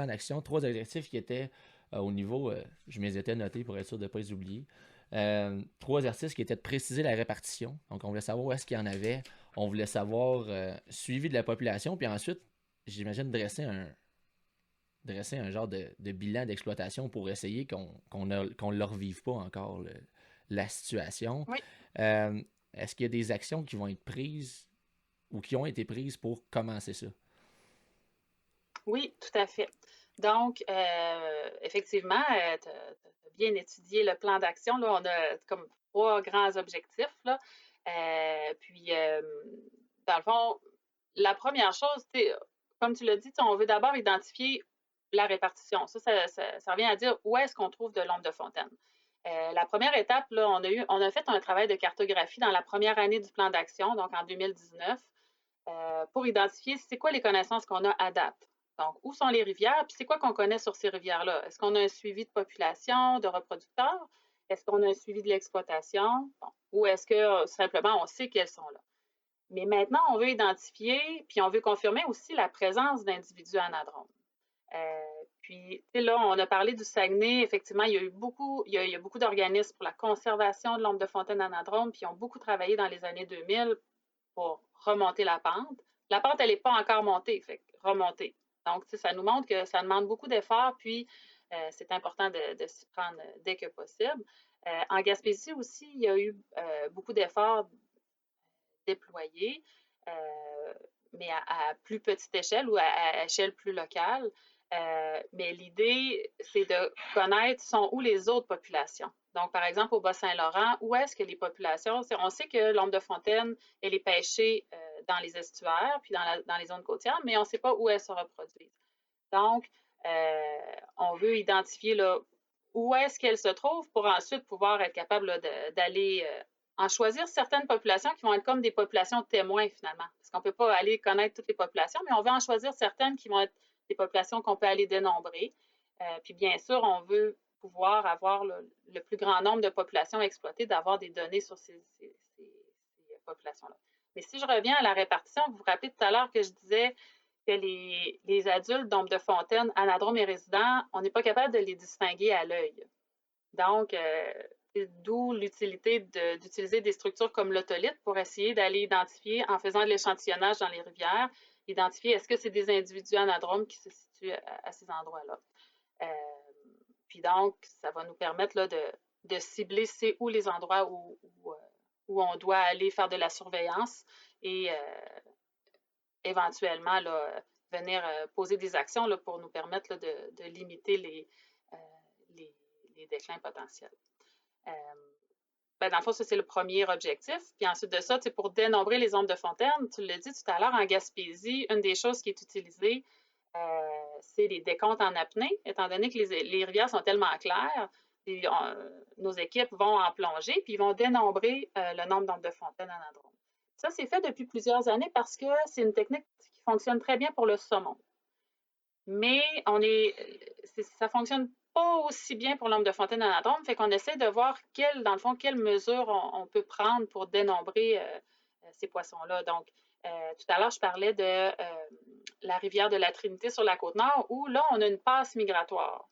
d'action, 3 objectifs qui étaient au niveau, je me les étais notés pour être sûr de ne pas les oublier. 3 exercices qui étaient de préciser la répartition. Donc, on voulait savoir où est-ce qu'il y en avait. On voulait savoir suivi de la population. Puis ensuite, j'imagine dresser un genre de bilan d'exploitation pour essayer qu'on ne leur vive pas encore la situation. Oui. Est-ce qu'il y a des actions qui vont être prises ou qui ont été prises pour commencer ça? Oui, tout à fait. Donc, effectivement, tu as bien étudié le plan d'action. Là, on a comme 3 grands objectifs. Là. Puis, dans le fond, la première chose, comme tu l'as dit, on veut d'abord identifier la répartition. Ça revient à dire où est-ce qu'on trouve de l'ombre de fontaine. La première étape, là, on a fait un travail de cartographie dans la première année du plan d'action, donc en 2019, pour identifier c'est quoi les connaissances qu'on a à date. Donc, où sont les rivières, puis c'est quoi qu'on connaît sur ces rivières-là? Est-ce qu'on a un suivi de population, de reproducteurs? Est-ce qu'on a un suivi de l'exploitation? Bon. Ou est-ce que simplement on sait qu'elles sont là? Mais maintenant, on veut identifier, puis on veut confirmer aussi la présence d'individus anadromes. Puis, là, on a parlé du Saguenay. Effectivement, il y a beaucoup d'organismes pour la conservation de l'ombre de fontaine anadrome, puis ils ont beaucoup travaillé dans les années 2000 pour remonter la pente. La pente, elle n'est pas encore montée, fait remonter. Donc, ça nous montre que ça demande beaucoup d'efforts, puis c'est important de s'y prendre dès que possible. En Gaspésie aussi, il y a eu beaucoup d'efforts déployés, mais à plus petite échelle ou à échelle plus locale. Mais l'idée, c'est de connaître sont où les autres populations. Donc, par exemple, au Bas-Saint-Laurent, où est-ce que les populations, on sait que l'ombre de fontaine, elle est pêchée dans les estuaires, puis dans les zones côtières, mais on ne sait pas où elle se reproduit. Donc, on veut identifier là, où est-ce qu'elle se trouve pour ensuite pouvoir être capable d'aller en choisir certaines populations qui vont être comme des populations témoins finalement. Parce qu'on ne peut pas aller connaître toutes les populations, mais on veut en choisir certaines qui vont être des populations qu'on peut aller dénombrer. Puis bien sûr, on veut pouvoir avoir le plus grand nombre de populations exploitées, d'avoir des données sur ces populations-là. Mais si je reviens à la répartition, vous vous rappelez tout à l'heure que je disais que les adultes d'ombre de fontaine, anadromes et résidents, on n'est pas capable de les distinguer à l'œil. Donc, d'où l'utilité d'utiliser des structures comme l'autolithe pour essayer d'aller identifier, en faisant de l'échantillonnage dans les rivières, identifier est-ce que c'est des individus anadromes qui se situent à ces endroits-là. Puis donc, ça va nous permettre là, de cibler c'est où les endroits où on doit aller faire de la surveillance et éventuellement là, venir poser des actions là, pour nous permettre là, de limiter les déclins potentiels. Dans le fond, ça, c'est le premier objectif. Puis ensuite de ça, pour dénombrer les ombres de fontaine, tu l'as dit tout à l'heure, en Gaspésie, une des choses qui est utilisée, c'est les décomptes en apnée, étant donné que les rivières sont tellement claires, nos équipes vont en plongée, puis ils vont dénombrer le nombre d'ombres de fontaine anadrome. Ça, c'est fait depuis plusieurs années parce que c'est une technique qui fonctionne très bien pour le saumon. Mais ça fonctionne pas aussi bien pour l'ombre de fontaine anadrome, fait qu'on essaie de voir quelles mesures on peut prendre pour dénombrer ces poissons-là. Donc, tout à l'heure, je parlais de la rivière de la Trinité sur la Côte-Nord, où là, on a une passe migratoire.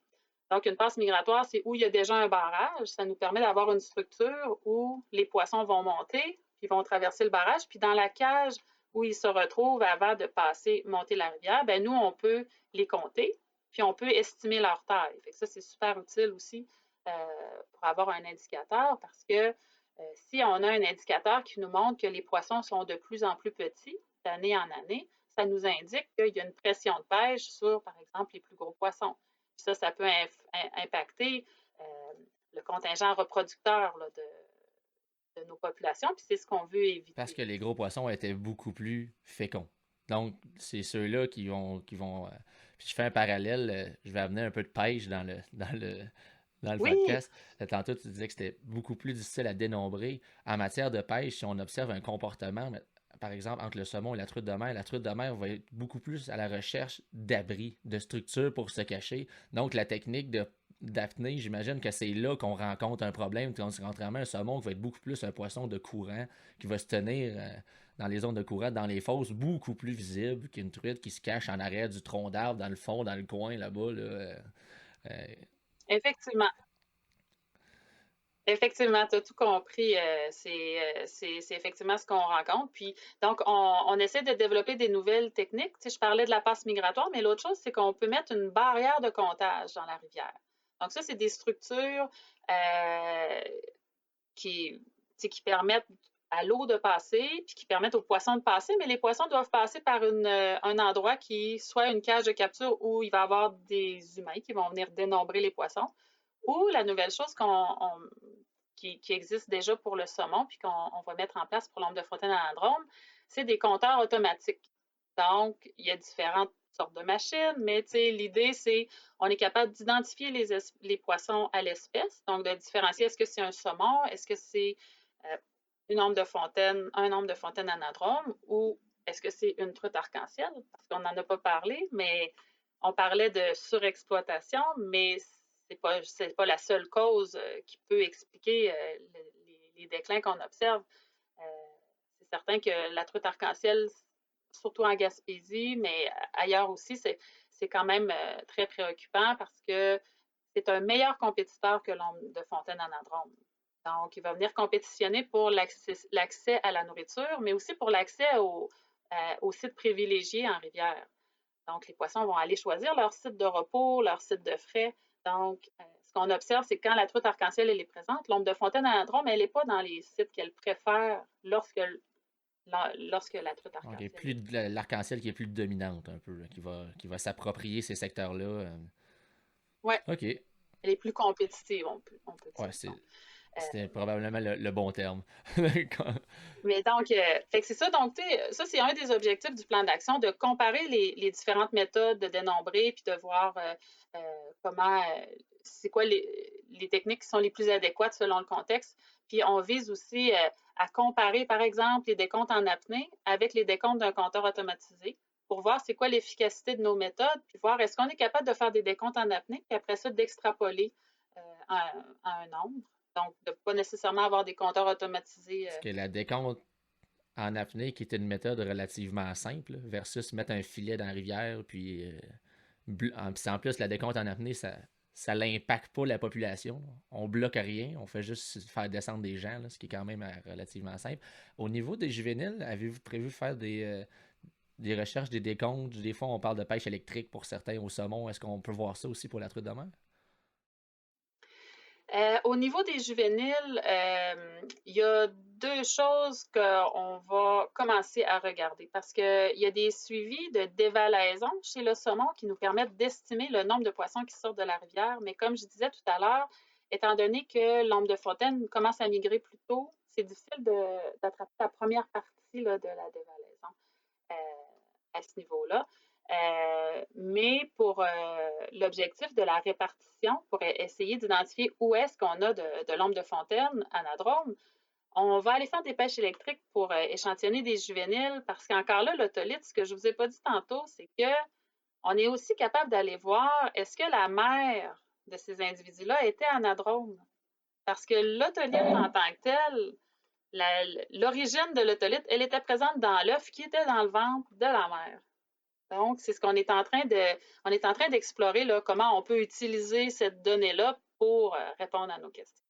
Donc, une passe migratoire, c'est où il y a déjà un barrage. Ça nous permet d'avoir une structure où les poissons vont monter, puis vont traverser le barrage, puis dans la cage où ils se retrouvent avant de monter la rivière, ben nous, on peut les compter, puis on peut estimer leur taille. Fait que ça, c'est super utile aussi pour avoir un indicateur, parce que si on a un indicateur qui nous montre que les poissons sont de plus en plus petits d'année en année, ça nous indique qu'il y a une pression de pêche sur, par exemple, les plus gros poissons. Puis ça peut impacter le contingent reproducteur là, de nos populations, puis c'est ce qu'on veut éviter. Parce que les gros poissons étaient beaucoup plus féconds. Donc, c'est ceux-là qui vont puis je fais un parallèle, je vais amener un peu de pêche dans le Oui, podcast. Tantôt, tu disais que c'était beaucoup plus difficile à dénombrer. En matière de pêche, si on observe un comportement, par exemple, entre le saumon et la truite de mer va être beaucoup plus à la recherche d'abris, de structures pour se cacher. Donc, la technique d'apnée, j'imagine que c'est là qu'on rencontre un problème, contrairement à un saumon qui va être beaucoup plus un poisson de courant, qui va se tenir dans les zones de courant, dans les fosses, beaucoup plus visible qu'une truite qui se cache en arrière du tronc d'arbre, dans le fond, dans le coin, là-bas. effectivement. Effectivement, tu as tout compris. C'est effectivement ce qu'on rencontre. Puis, donc, on essaie de développer des nouvelles techniques. Tu sais, je parlais de la passe migratoire, mais l'autre chose, c'est qu'on peut mettre une barrière de comptage dans la rivière. Donc, ça, c'est des structures qui permettent à l'eau de passer, puis qui permettent aux poissons de passer, mais les poissons doivent passer par un endroit qui soit une cage de capture où il va y avoir des humains qui vont venir dénombrer les poissons. Ou la nouvelle chose qui existe déjà pour le saumon, puis qu'on va mettre en place pour l'ombre de fontaine anadrome, c'est des compteurs automatiques. Donc, il y a différentes sortes de machines, mais l'idée, c'est on est capable d'identifier les poissons à l'espèce, donc de différencier est-ce que c'est un saumon, est-ce que c'est un ombre de fontaine anadrome, ou est-ce que c'est une truite arc-en-ciel, parce qu'on n'en a pas parlé, mais on parlait de surexploitation, mais c'est pas la seule cause qui peut expliquer les déclins qu'on observe. C'est certain que la truite arc-en-ciel, surtout en Gaspésie, mais ailleurs aussi, c'est quand même très préoccupant parce que c'est un meilleur compétiteur que l'ombre de fontaine anadrome. Donc, il va venir compétitionner pour l'accès à la nourriture, mais aussi pour l'accès aux sites privilégiés en rivière. Donc, les poissons vont aller choisir leur site de repos, leur site de frais. Donc, ce qu'on observe, c'est que quand la truite arc-en-ciel elle est présente, l'ombre de fontaine anadrome, elle n'est pas dans les sites qu'elle préfère lorsque la truite arc-en-ciel. Donc, l'arc-en-ciel qui est plus dominante un peu, là, qui va s'approprier ces secteurs-là. Oui. OK. Elle est plus compétitive, on peut dire. Ouais, c'était probablement le bon terme. Mais donc, fait que c'est ça. Donc, ça, c'est un des objectifs du plan d'action, de comparer les différentes méthodes de dénombrer, puis de voir comment, c'est quoi les techniques qui sont les plus adéquates selon le contexte. Puis, on vise aussi à comparer, par exemple, les décomptes en apnée avec les décomptes d'un compteur automatisé pour voir c'est quoi l'efficacité de nos méthodes, puis voir est-ce qu'on est capable de faire des décomptes en apnée, puis après ça, d'extrapoler à un nombre. Donc, de ne pas nécessairement avoir des compteurs automatisés. Parce que la décompte en apnée, qui est une méthode relativement simple, versus mettre un filet dans la rivière, puis en plus, la décompte en apnée, ça n'impacte pas la population. On bloque rien, on fait juste faire descendre des gens, là, ce qui est quand même relativement simple. Au niveau des juvéniles, avez-vous prévu faire des recherches, des décomptes? Des fois, on parle de pêche électrique pour certains au saumon. Est-ce qu'on peut voir ça aussi pour la truite de mer? Au niveau des juvéniles, il y a deux choses qu'on va commencer à regarder parce qu'il y a des suivis de dévalaison chez le saumon qui nous permettent d'estimer le nombre de poissons qui sortent de la rivière. Mais comme je disais tout à l'heure, étant donné que l'ombre de fontaine commence à migrer plus tôt, c'est difficile d'attraper la première partie là, de la dévalaison à ce niveau-là. Mais pour l'objectif de la répartition, pour essayer d'identifier où est-ce qu'on a de l'ombre de fontaine anadrome, on va aller faire des pêches électriques pour échantillonner des juvéniles parce qu'encore là, l'otolite, ce que je ne vous ai pas dit tantôt, c'est qu'on est aussi capable d'aller voir est-ce que la mère de ces individus-là était anadrome. Parce que l'otolite en tant que telle, l'origine de l'otolite, elle était présente dans l'œuf qui était dans le ventre de la mère. Donc, c'est ce qu'on est en train d'explorer, là, comment on peut utiliser cette donnée-là pour répondre à nos questions.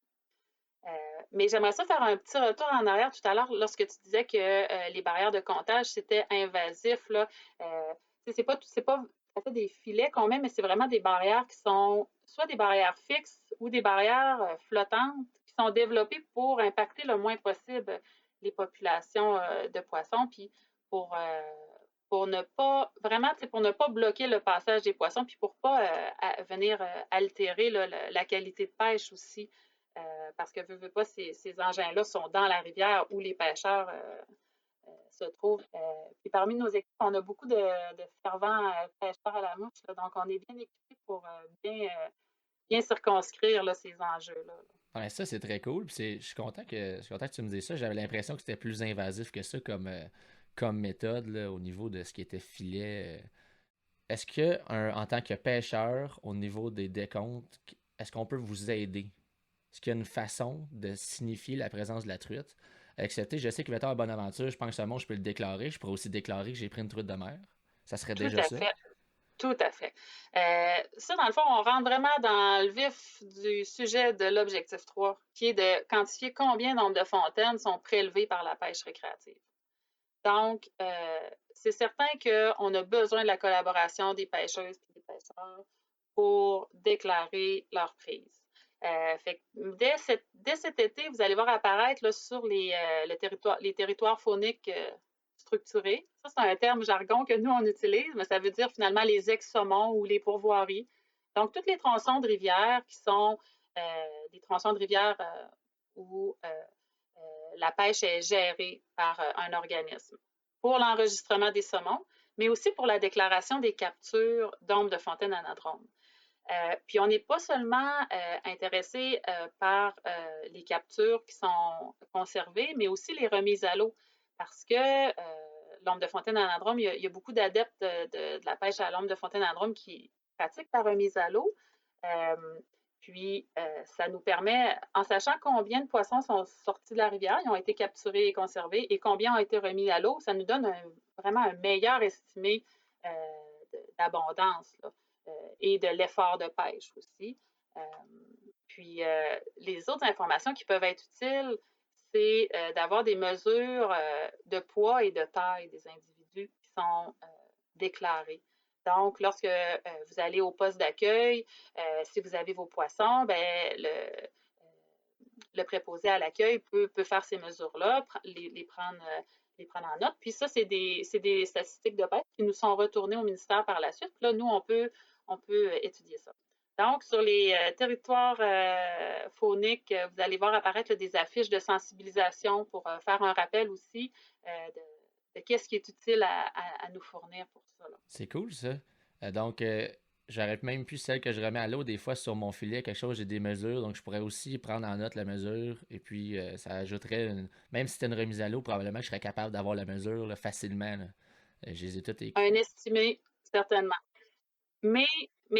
Mais j'aimerais ça faire un petit retour en arrière tout à l'heure lorsque tu disais que les barrières de comptage, c'était invasif. Là. C'est pas ça fait des filets qu'on met, mais c'est vraiment des barrières qui sont soit des barrières fixes ou des barrières flottantes qui sont développées pour impacter le moins possible les populations de poissons, puis pour, pour ne pas vraiment, pour ne pas bloquer le passage des poissons, puis pour pas venir altérer là, la qualité de pêche aussi. Parce que veux pas, ces engins-là sont dans la rivière où les pêcheurs se trouvent. Puis parmi nos équipes, on a beaucoup de fervents pêcheurs à la mouche, là, donc on est bien équipés pour bien circonscrire là, ces enjeux-là. Ouais, ça, c'est très cool. Puis je suis content que tu me dises ça. J'avais l'impression que c'était plus invasif que ça comme méthode là, au niveau de ce qui était filet. Est-ce que, en tant que pêcheur, au niveau des décomptes, est-ce qu'on peut vous aider? Est-ce qu'il y a une façon de signifier la présence de la truite? Excepté, je sais que mettons à Bonaventure, je pense que seulement je peux le déclarer. Je pourrais aussi déclarer que j'ai pris une truite de mer. Ça serait Tout déjà à ça. fait. Tout à fait. Ça, dans le fond, on rentre vraiment dans le vif du sujet de l'objectif 3, qui est de quantifier combien de nombre de fontaines sont prélevées par la pêche récréative. Donc, c'est certain qu'on a besoin de la collaboration des pêcheuses et des pêcheurs pour déclarer leur prise. Fait que dès cet été, vous allez voir apparaître là, sur les territoires fauniques structurés. Ça, c'est un terme jargon que nous, on utilise, mais ça veut dire finalement les ex-saumons ou les pourvoiries. Donc, toutes les tronçons de rivière qui sont des tronçons de rivière où la pêche est gérée par un organisme pour l'enregistrement des saumons, mais aussi pour la déclaration des captures d'ombres de fontaine anadrome. Puis on n'est pas seulement intéressé par les captures qui sont conservées, mais aussi les remises à l'eau, parce que l'ombre de fontaine anadrome, il y a beaucoup d'adeptes de la pêche à l'ombre de fontaine anadrome qui pratiquent la remise à l'eau. Puis, ça nous permet, en sachant combien de poissons sont sortis de la rivière, ils ont été capturés et conservés, et combien ont été remis à l'eau, ça nous donne vraiment un meilleur estimé d'abondance et de l'effort de pêche aussi. Puis, les autres informations qui peuvent être utiles, c'est d'avoir des mesures de poids et de taille des individus qui sont déclarés. Donc, lorsque vous allez au poste d'accueil, si vous avez vos poissons, ben, le préposé à l'accueil peut faire ces mesures-là, les prendre en note. Puis ça, c'est des statistiques de pêche qui nous sont retournées au ministère par la suite. Là, nous, on peut étudier ça. Donc, sur les territoires fauniques, vous allez voir apparaître là, des affiches de sensibilisation pour faire un rappel aussi de qu'est-ce qui est utile à nous fournir pour ça. Là. C'est cool, ça. Donc, j'aurais même pu celle que je remets à l'eau, des fois sur mon filet, quelque chose, j'ai des mesures, donc je pourrais aussi prendre en note la mesure, et puis ça ajouterait, même si c'était une remise à l'eau, probablement que je serais capable d'avoir la mesure là, facilement. Là. Je les ai toutes écrites. Un estimé, certainement. Mais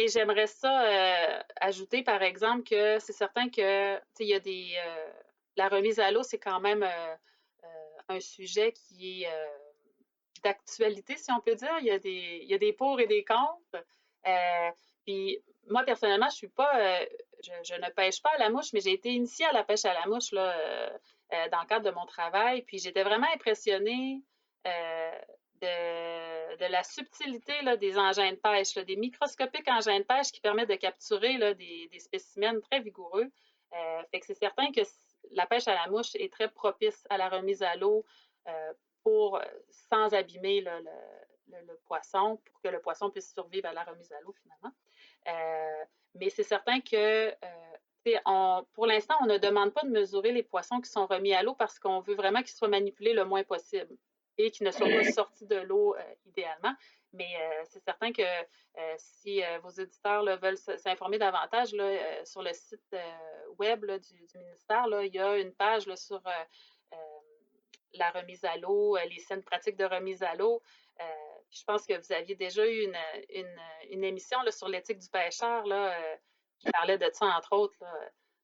j'aimerais ça ajouter, par exemple, que c'est certain que il y a la remise à l'eau, c'est quand même un sujet qui est d'actualité, si on peut dire. Il y a des pour et des contre. Puis moi, personnellement, je suis pas je ne pêche pas à la mouche, mais j'ai été initiée à la pêche à la mouche là, dans le cadre de mon travail. Puis j'étais vraiment impressionnée de la subtilité là, des engins de pêche, là, des microscopiques engins de pêche qui permettent de capturer là, des spécimens très vigoureux. Fait que c'est certain que la pêche à la mouche est très propice à la remise à l'eau sans abîmer là, le poisson, pour que le poisson puisse survivre à la remise à l'eau finalement. Mais c'est certain que pour l'instant, on ne demande pas de mesurer les poissons qui sont remis à l'eau parce qu'on veut vraiment qu'ils soient manipulés le moins possible et qu'ils ne soient pas sortis de l'eau idéalement. Mais c'est certain que si vos auditeurs là, veulent s'informer davantage là, sur le site web là, du ministère, là, il y a une page là, sur la remise à l'eau, les saines pratiques de remise à l'eau. Je pense que vous aviez déjà eu une émission là, sur l'éthique du pêcheur là, qui parlait de ça, entre autres. Là.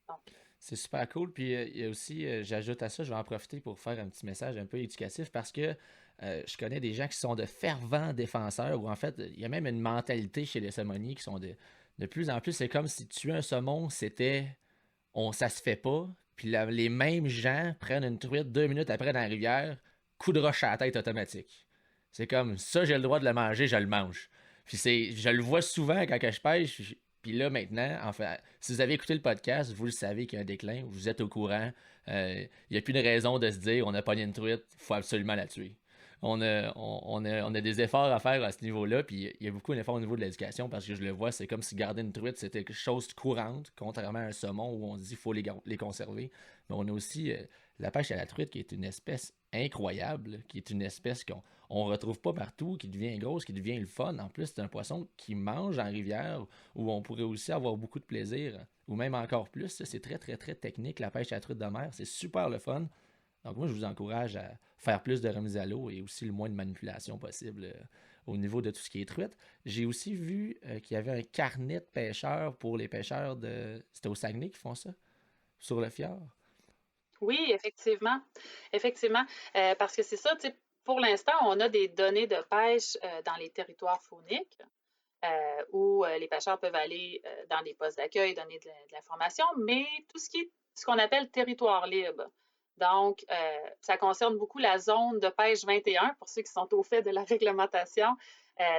Donc, C'est super cool. Puis il y a aussi, j'ajoute à ça, je vais en profiter pour faire un petit message un peu éducatif parce que je connais des gens qui sont de fervents défenseurs ou en fait, il y a même une mentalité chez les saumoniers qui sont de plus en plus, c'est comme si tuer un saumon, c'était, ça se fait pas. Puis les mêmes gens prennent une truite 2 minutes après dans la rivière, coup de roche à la tête automatique. C'est comme ça, j'ai le droit de le manger, je le mange. Puis je le vois souvent quand que je pêche. Puis là, maintenant, enfin, si vous avez écouté le podcast, vous le savez qu'il y a un déclin, vous êtes au courant. Il n'y a plus de raison de se dire on a pogné une truite, il faut absolument la tuer. On a des efforts à faire à ce niveau-là, puis il y a beaucoup d'efforts au niveau de l'éducation parce que je le vois, c'est comme si garder une truite c'était quelque chose de courante, contrairement à un saumon où on se dit qu'il faut les conserver. Mais on a aussi la pêche à la truite qui est une espèce incroyable, qui est une espèce qu'on on retrouve pas partout, qui devient grosse, qui devient le fun. En plus, c'est un poisson qui mange en rivière où on pourrait aussi avoir beaucoup de plaisir, ou même encore plus. C'est très, très, très technique, la pêche à la truite de mer. C'est super le fun. Donc moi, je vous encourage à faire plus de remise à l'eau et aussi le moins de manipulation possible au niveau de tout ce qui est truite. J'ai aussi vu qu'il y avait un carnet de pêcheurs pour les pêcheurs de... C'était au Saguenay qui font ça? Sur le fjord? Oui, effectivement. Effectivement. Parce que c'est ça, tu sais, pour l'instant, on a des données de pêche dans les territoires fauniques où les pêcheurs peuvent aller dans des postes d'accueil, donner de l'information, mais tout ce qui est ce qu'on appelle territoire libre. Donc, ça concerne beaucoup la zone de pêche 21, pour ceux qui sont au fait de la réglementation.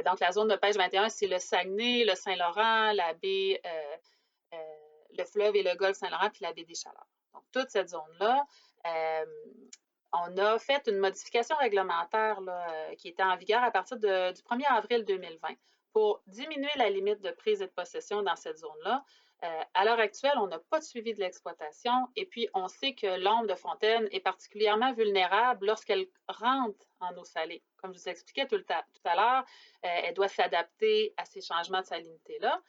Donc, la zone de pêche 21, c'est le Saguenay, le Saint-Laurent, la baie, euh, le fleuve et le golfe Saint-Laurent, puis la baie des Chaleurs. Donc, toute cette zone-là, on a fait une modification réglementaire là, qui était en vigueur à partir du 1er avril 2020 pour diminuer la limite de prise et de possession dans cette zone-là. À l'heure actuelle, on n'a pas de suivi de l'exploitation et puis on sait que l'ombre de fontaine est particulièrement vulnérable lorsqu'elle rentre en eau salée. Comme je vous expliquais tout à l'heure, elle doit s'adapter à ces changements de salinité-là.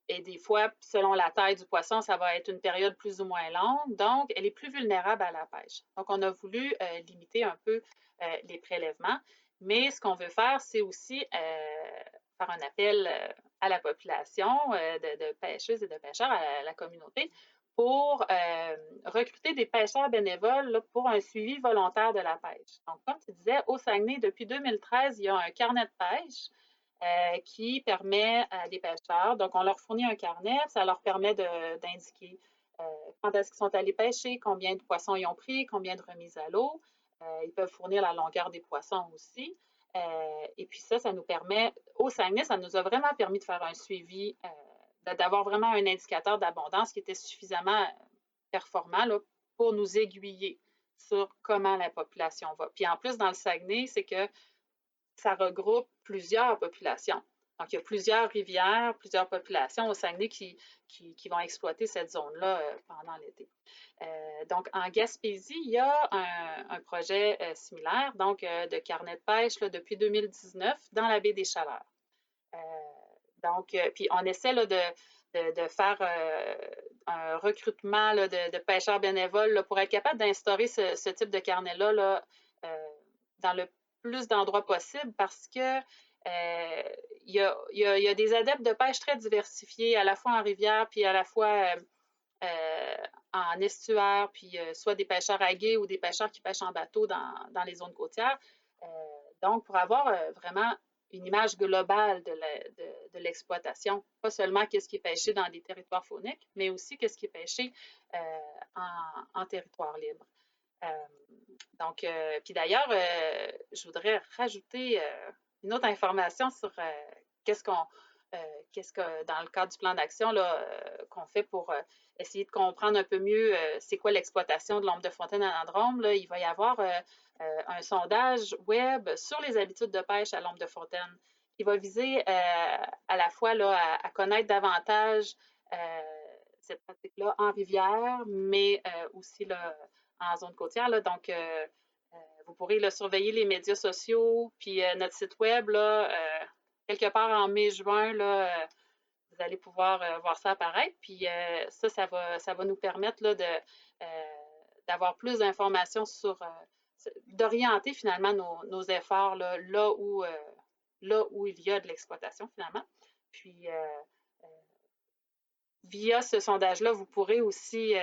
Et des fois, selon la taille du poisson, ça va être une période plus ou moins longue. Donc, elle est plus vulnérable à la pêche. Donc, on a voulu limiter un peu les prélèvements. Mais ce qu'on veut faire, c'est aussi faire un appel à la population de pêcheuses et de pêcheurs, à la communauté, pour recruter des pêcheurs bénévoles là, pour un suivi volontaire de la pêche. Donc, comme tu disais, au Saguenay, depuis 2013, il y a un carnet de pêche qui permet à des pêcheurs, donc on leur fournit un carnet, ça leur permet d'indiquer quand est-ce qu'ils sont allés pêcher, combien de poissons ils ont pris, combien de remises à l'eau. Ils peuvent fournir la longueur des poissons aussi. Et puis ça nous permet, au Saguenay, ça nous a vraiment permis de faire un suivi, d'avoir vraiment un indicateur d'abondance qui était suffisamment performant là, pour nous aiguiller sur comment la population va. Puis en plus, dans le Saguenay, c'est que ça regroupe plusieurs populations. Donc, il y a plusieurs rivières, plusieurs populations au Saguenay qui vont exploiter cette zone-là pendant l'été. Donc, en Gaspésie, il y a un projet similaire, donc de carnet de pêche là, depuis 2019 dans la baie des Chaleurs. Donc, puis on essaie là, de faire un recrutement là, de pêcheurs bénévoles là, pour être capable d'instaurer ce type de carnet-là là, dans le plus d'endroits possible parce que il y a des adeptes de pêche très diversifiés, à la fois en rivière, puis à la fois en estuaire, puis soit des pêcheurs à gué ou des pêcheurs qui pêchent en bateau dans les zones côtières. Donc, pour avoir vraiment une image globale de l'exploitation, pas seulement qu'est-ce qui est pêché dans des territoires fauniques, mais aussi qu'est-ce qui est pêché en territoire libre. Donc, puis d'ailleurs, je voudrais rajouter une autre information sur qu'est-ce que dans le cadre du plan d'action qu'on fait pour essayer de comprendre un peu mieux c'est quoi l'exploitation de l'ombre de fontaine à Landrome. Là, il va y avoir un sondage web sur les habitudes de pêche à l'ombre de fontaine qui va viser à la fois là, à connaître davantage cette pratique-là en rivière, mais aussi là, en zone côtière. Là, donc, vous pourrez là, surveiller les médias sociaux, puis notre site web, là, quelque part en mai-juin, là, vous allez pouvoir voir ça apparaître. Puis ça va nous permettre là, d'avoir plus d'informations sur, d'orienter finalement nos efforts là où il y a de l'exploitation finalement. Puis via ce sondage-là, vous pourrez aussi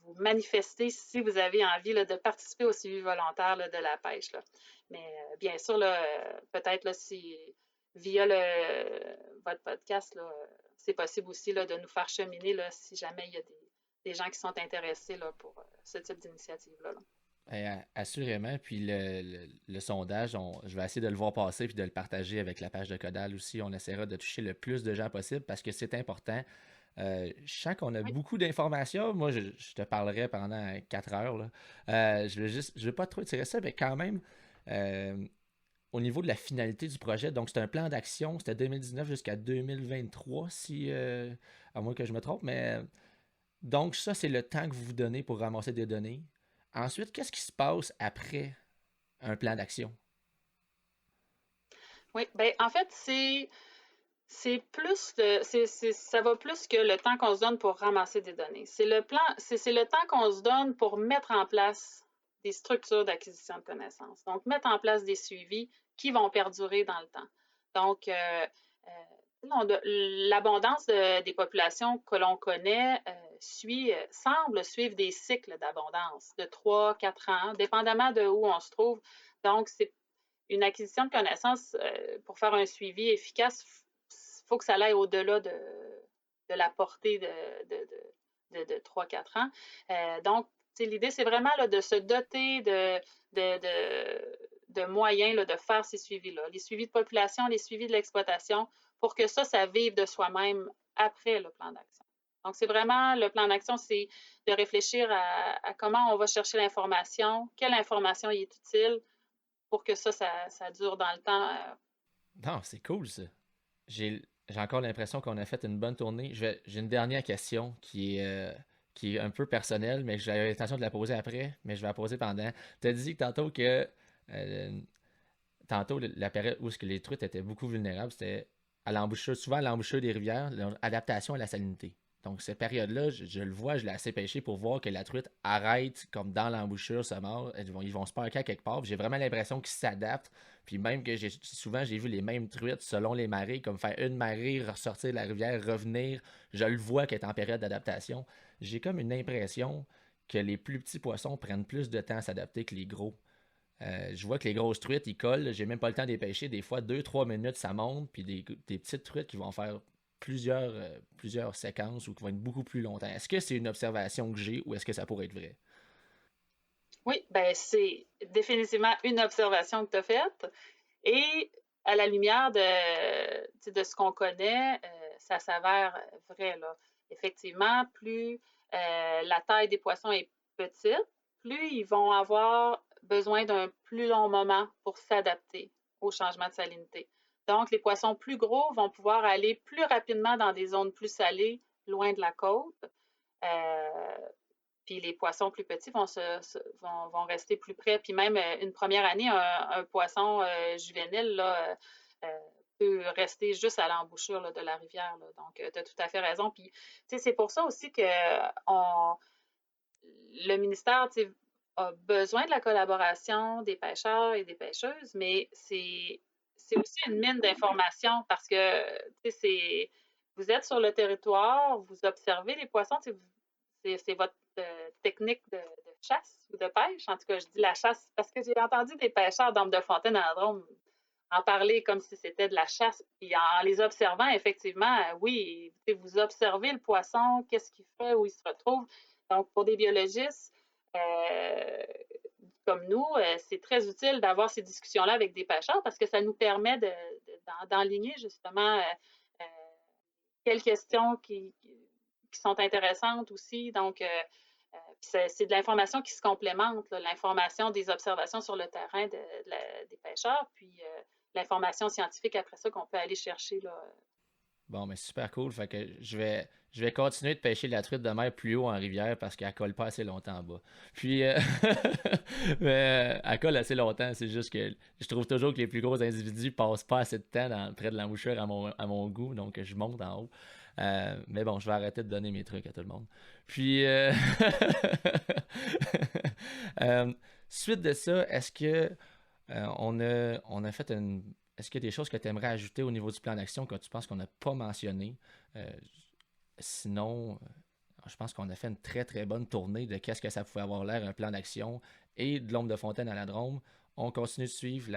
vous manifester si vous avez envie là, de participer au suivi volontaire là, de la pêche. Là. Mais bien sûr, là, peut-être là, si via votre podcast, là, c'est possible aussi là, de nous faire cheminer là, si jamais il y a des gens qui sont intéressés là, pour ce type d'initiative-là. Là. Assurément. Puis le sondage, je vais essayer de le voir passer puis de le partager avec la page de Codal aussi. On essaiera de toucher le plus de gens possible parce que c'est important. Je sens qu'on a beaucoup d'informations. Moi, je te parlerai pendant 4 heures. Là. Je veux pas trop tirer ça, mais quand même, au niveau de la finalité du projet, donc c'est un plan d'action, c'était 2019 jusqu'à 2023, à moins que je me trompe, mais donc ça, c'est le temps que vous vous donnez pour ramasser des données. Ensuite, qu'est-ce qui se passe après un plan d'action? Oui, ben en fait, ça va plus que le temps qu'on se donne pour ramasser des données. C'est le temps qu'on se donne pour mettre en place des structures d'acquisition de connaissances. Donc, mettre en place des suivis qui vont perdurer dans le temps. Donc, l'abondance des populations que l'on connaît semble suivre des cycles d'abondance de 3-4 ans, dépendamment de où on se trouve. Donc, c'est une acquisition de connaissances pour faire un suivi efficace. Il faut que ça aille au-delà de la portée de 3-4 ans. Donc, l'idée, c'est vraiment là, de se doter de moyens là, de faire ces suivis-là. Les suivis de population, les suivis de l'exploitation, pour que ça vive de soi-même après le plan d'action. Donc, c'est vraiment, le plan d'action, c'est de réfléchir à comment on va chercher l'information, quelle information y est utile pour que ça dure dans le temps. Non, c'est cool, ça. J'ai encore l'impression qu'on a fait une bonne tournée. J'ai une dernière question qui est un peu personnelle, mais j'avais l'intention de la poser après, mais je vais la poser pendant. Tu as dit tantôt que la période où les truites étaient beaucoup vulnérables, c'était souvent à l'embouchure des rivières, l'adaptation à la salinité. Donc, cette période-là, je le vois, je l'ai assez pêché pour voir que la truite arrête comme dans l'embouchure, se mord. Ils vont se parquer à quelque part. J'ai vraiment l'impression qu'ils s'adaptent. Puis même que souvent, j'ai vu les mêmes truites selon les marées, comme faire une marée, ressortir de la rivière, revenir. Je le vois qu'elle est en période d'adaptation. J'ai comme une impression que les plus petits poissons prennent plus de temps à s'adapter que les gros. Je vois que les grosses truites, ils collent. J'ai même pas le temps de les pêcher. Des fois, 2-3 minutes, ça monte. Puis des petites truites qui vont faire plusieurs séquences ou qui vont être beaucoup plus longtemps. Est-ce que c'est une observation que j'ai ou est-ce que ça pourrait être vrai? Oui, ben c'est définitivement une observation que tu as faite. Et à la lumière de ce qu'on connaît, ça s'avère vrai. Là. Effectivement, plus la taille des poissons est petite, plus ils vont avoir besoin d'un plus long moment pour s'adapter au changement de salinité. Donc, les poissons plus gros vont pouvoir aller plus rapidement dans des zones plus salées, loin de la côte. Puis les poissons plus petits vont rester plus près. Puis même une première année, un poisson juvénile là, peut rester juste à l'embouchure là, de la rivière. Là. Donc, tu as tout à fait raison. Puis, c'est pour ça aussi que le ministère a besoin de la collaboration des pêcheurs et des pêcheuses, mais c'est aussi une mine d'informations parce que vous êtes sur le territoire, vous observez les poissons, c'est votre technique de chasse ou de pêche. En tout cas, je dis la chasse parce que j'ai entendu des pêcheurs d'Orme-de-Fontaine à Drôme en parler comme si c'était de la chasse. Puis en les observant, effectivement, oui, vous observez le poisson, qu'est-ce qu'il fait, où il se retrouve. Donc, pour des biologistes comme nous, c'est très utile d'avoir ces discussions-là avec des pêcheurs parce que ça nous permet d'enligner justement quelles questions qui sont intéressantes aussi. Donc, c'est de l'information qui se complémente, l'information des observations sur le terrain des pêcheurs, puis l'information scientifique après ça qu'on peut aller chercher. Là. Bon, mais super cool. Fait que je vais continuer de pêcher la truite de mer plus haut en rivière parce qu'elle colle pas assez longtemps en bas. Puis, mais, elle colle assez longtemps. C'est juste que je trouve toujours que les plus gros individus passent pas assez de temps près de l'embouchure à mon goût. Donc, je monte en haut. Mais bon, je vais arrêter de donner mes trucs à tout le monde. Puis, suite de ça, est-ce que on a fait est-ce qu'il y a des choses que tu aimerais ajouter au niveau du plan d'action que tu penses qu'on n'a pas mentionné? Sinon, je pense qu'on a fait une très très bonne tournée de qu'est-ce que ça pouvait avoir l'air un plan d'action et de l'ombre de fontaine à la Drôme. On continue de suivre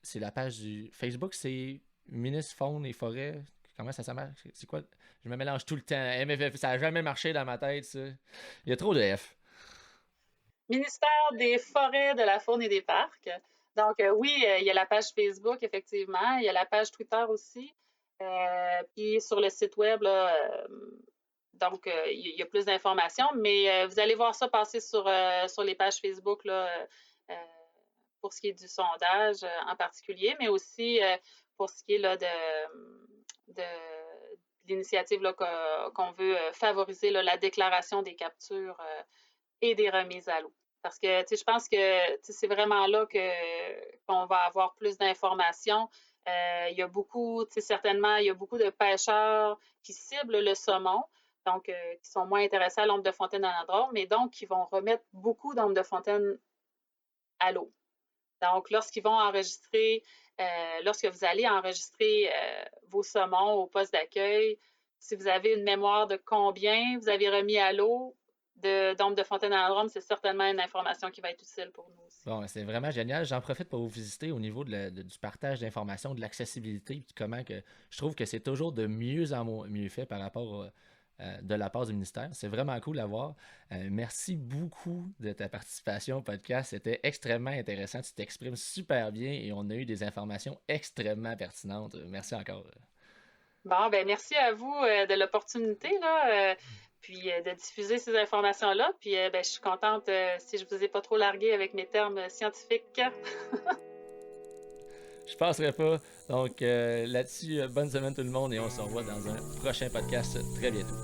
c'est la page du Facebook, c'est Ministre Faune et Forêt. Comment ça marche? C'est quoi? Je me mélange tout le temps. MFF, ça n'a jamais marché dans ma tête, ça. Il y a trop de F. Ministère des Forêts, de la Faune et des Parcs. Donc, oui, il y a la page Facebook, effectivement. Il y a la page Twitter aussi. Puis sur le site web, là, donc, il y a plus d'informations, mais vous allez voir ça passer sur les pages Facebook là, pour ce qui est du sondage en particulier, mais aussi pour ce qui est là, de l'initiative qu'on veut favoriser là, la déclaration des captures et des remises à l'eau. Parce que je pense que c'est vraiment là qu'on va avoir plus d'informations. Il y a beaucoup, certainement, il y a beaucoup de pêcheurs qui ciblent le saumon, donc qui sont moins intéressés à l'ombre de fontaine à la Drôme, mais donc qui vont remettre beaucoup d'ombre de fontaine à l'eau. Donc, lorsque vous allez enregistrer vos saumons au poste d'accueil, si vous avez une mémoire de combien vous avez remis à l'eau d'ombre de fontaine à la Drôme, c'est certainement une information qui va être utile pour nous aussi. Bon, c'est vraiment génial. J'en profite pour vous visiter au niveau du partage d'informations, de l'accessibilité, puis comment que je trouve que c'est toujours de mieux en mieux fait par rapport de la part du ministère. C'est vraiment cool à voir. Merci beaucoup de ta participation au podcast. C'était extrêmement intéressant. Tu t'exprimes super bien et on a eu des informations extrêmement pertinentes. Merci encore. Bon, ben merci à vous de l'opportunité là, puis de diffuser ces informations-là. Puis ben, je suis contente si je vous ai pas trop largué avec mes termes scientifiques. Je passerai pas. Donc là-dessus, bonne semaine tout le monde et on se revoit dans un prochain podcast très bientôt.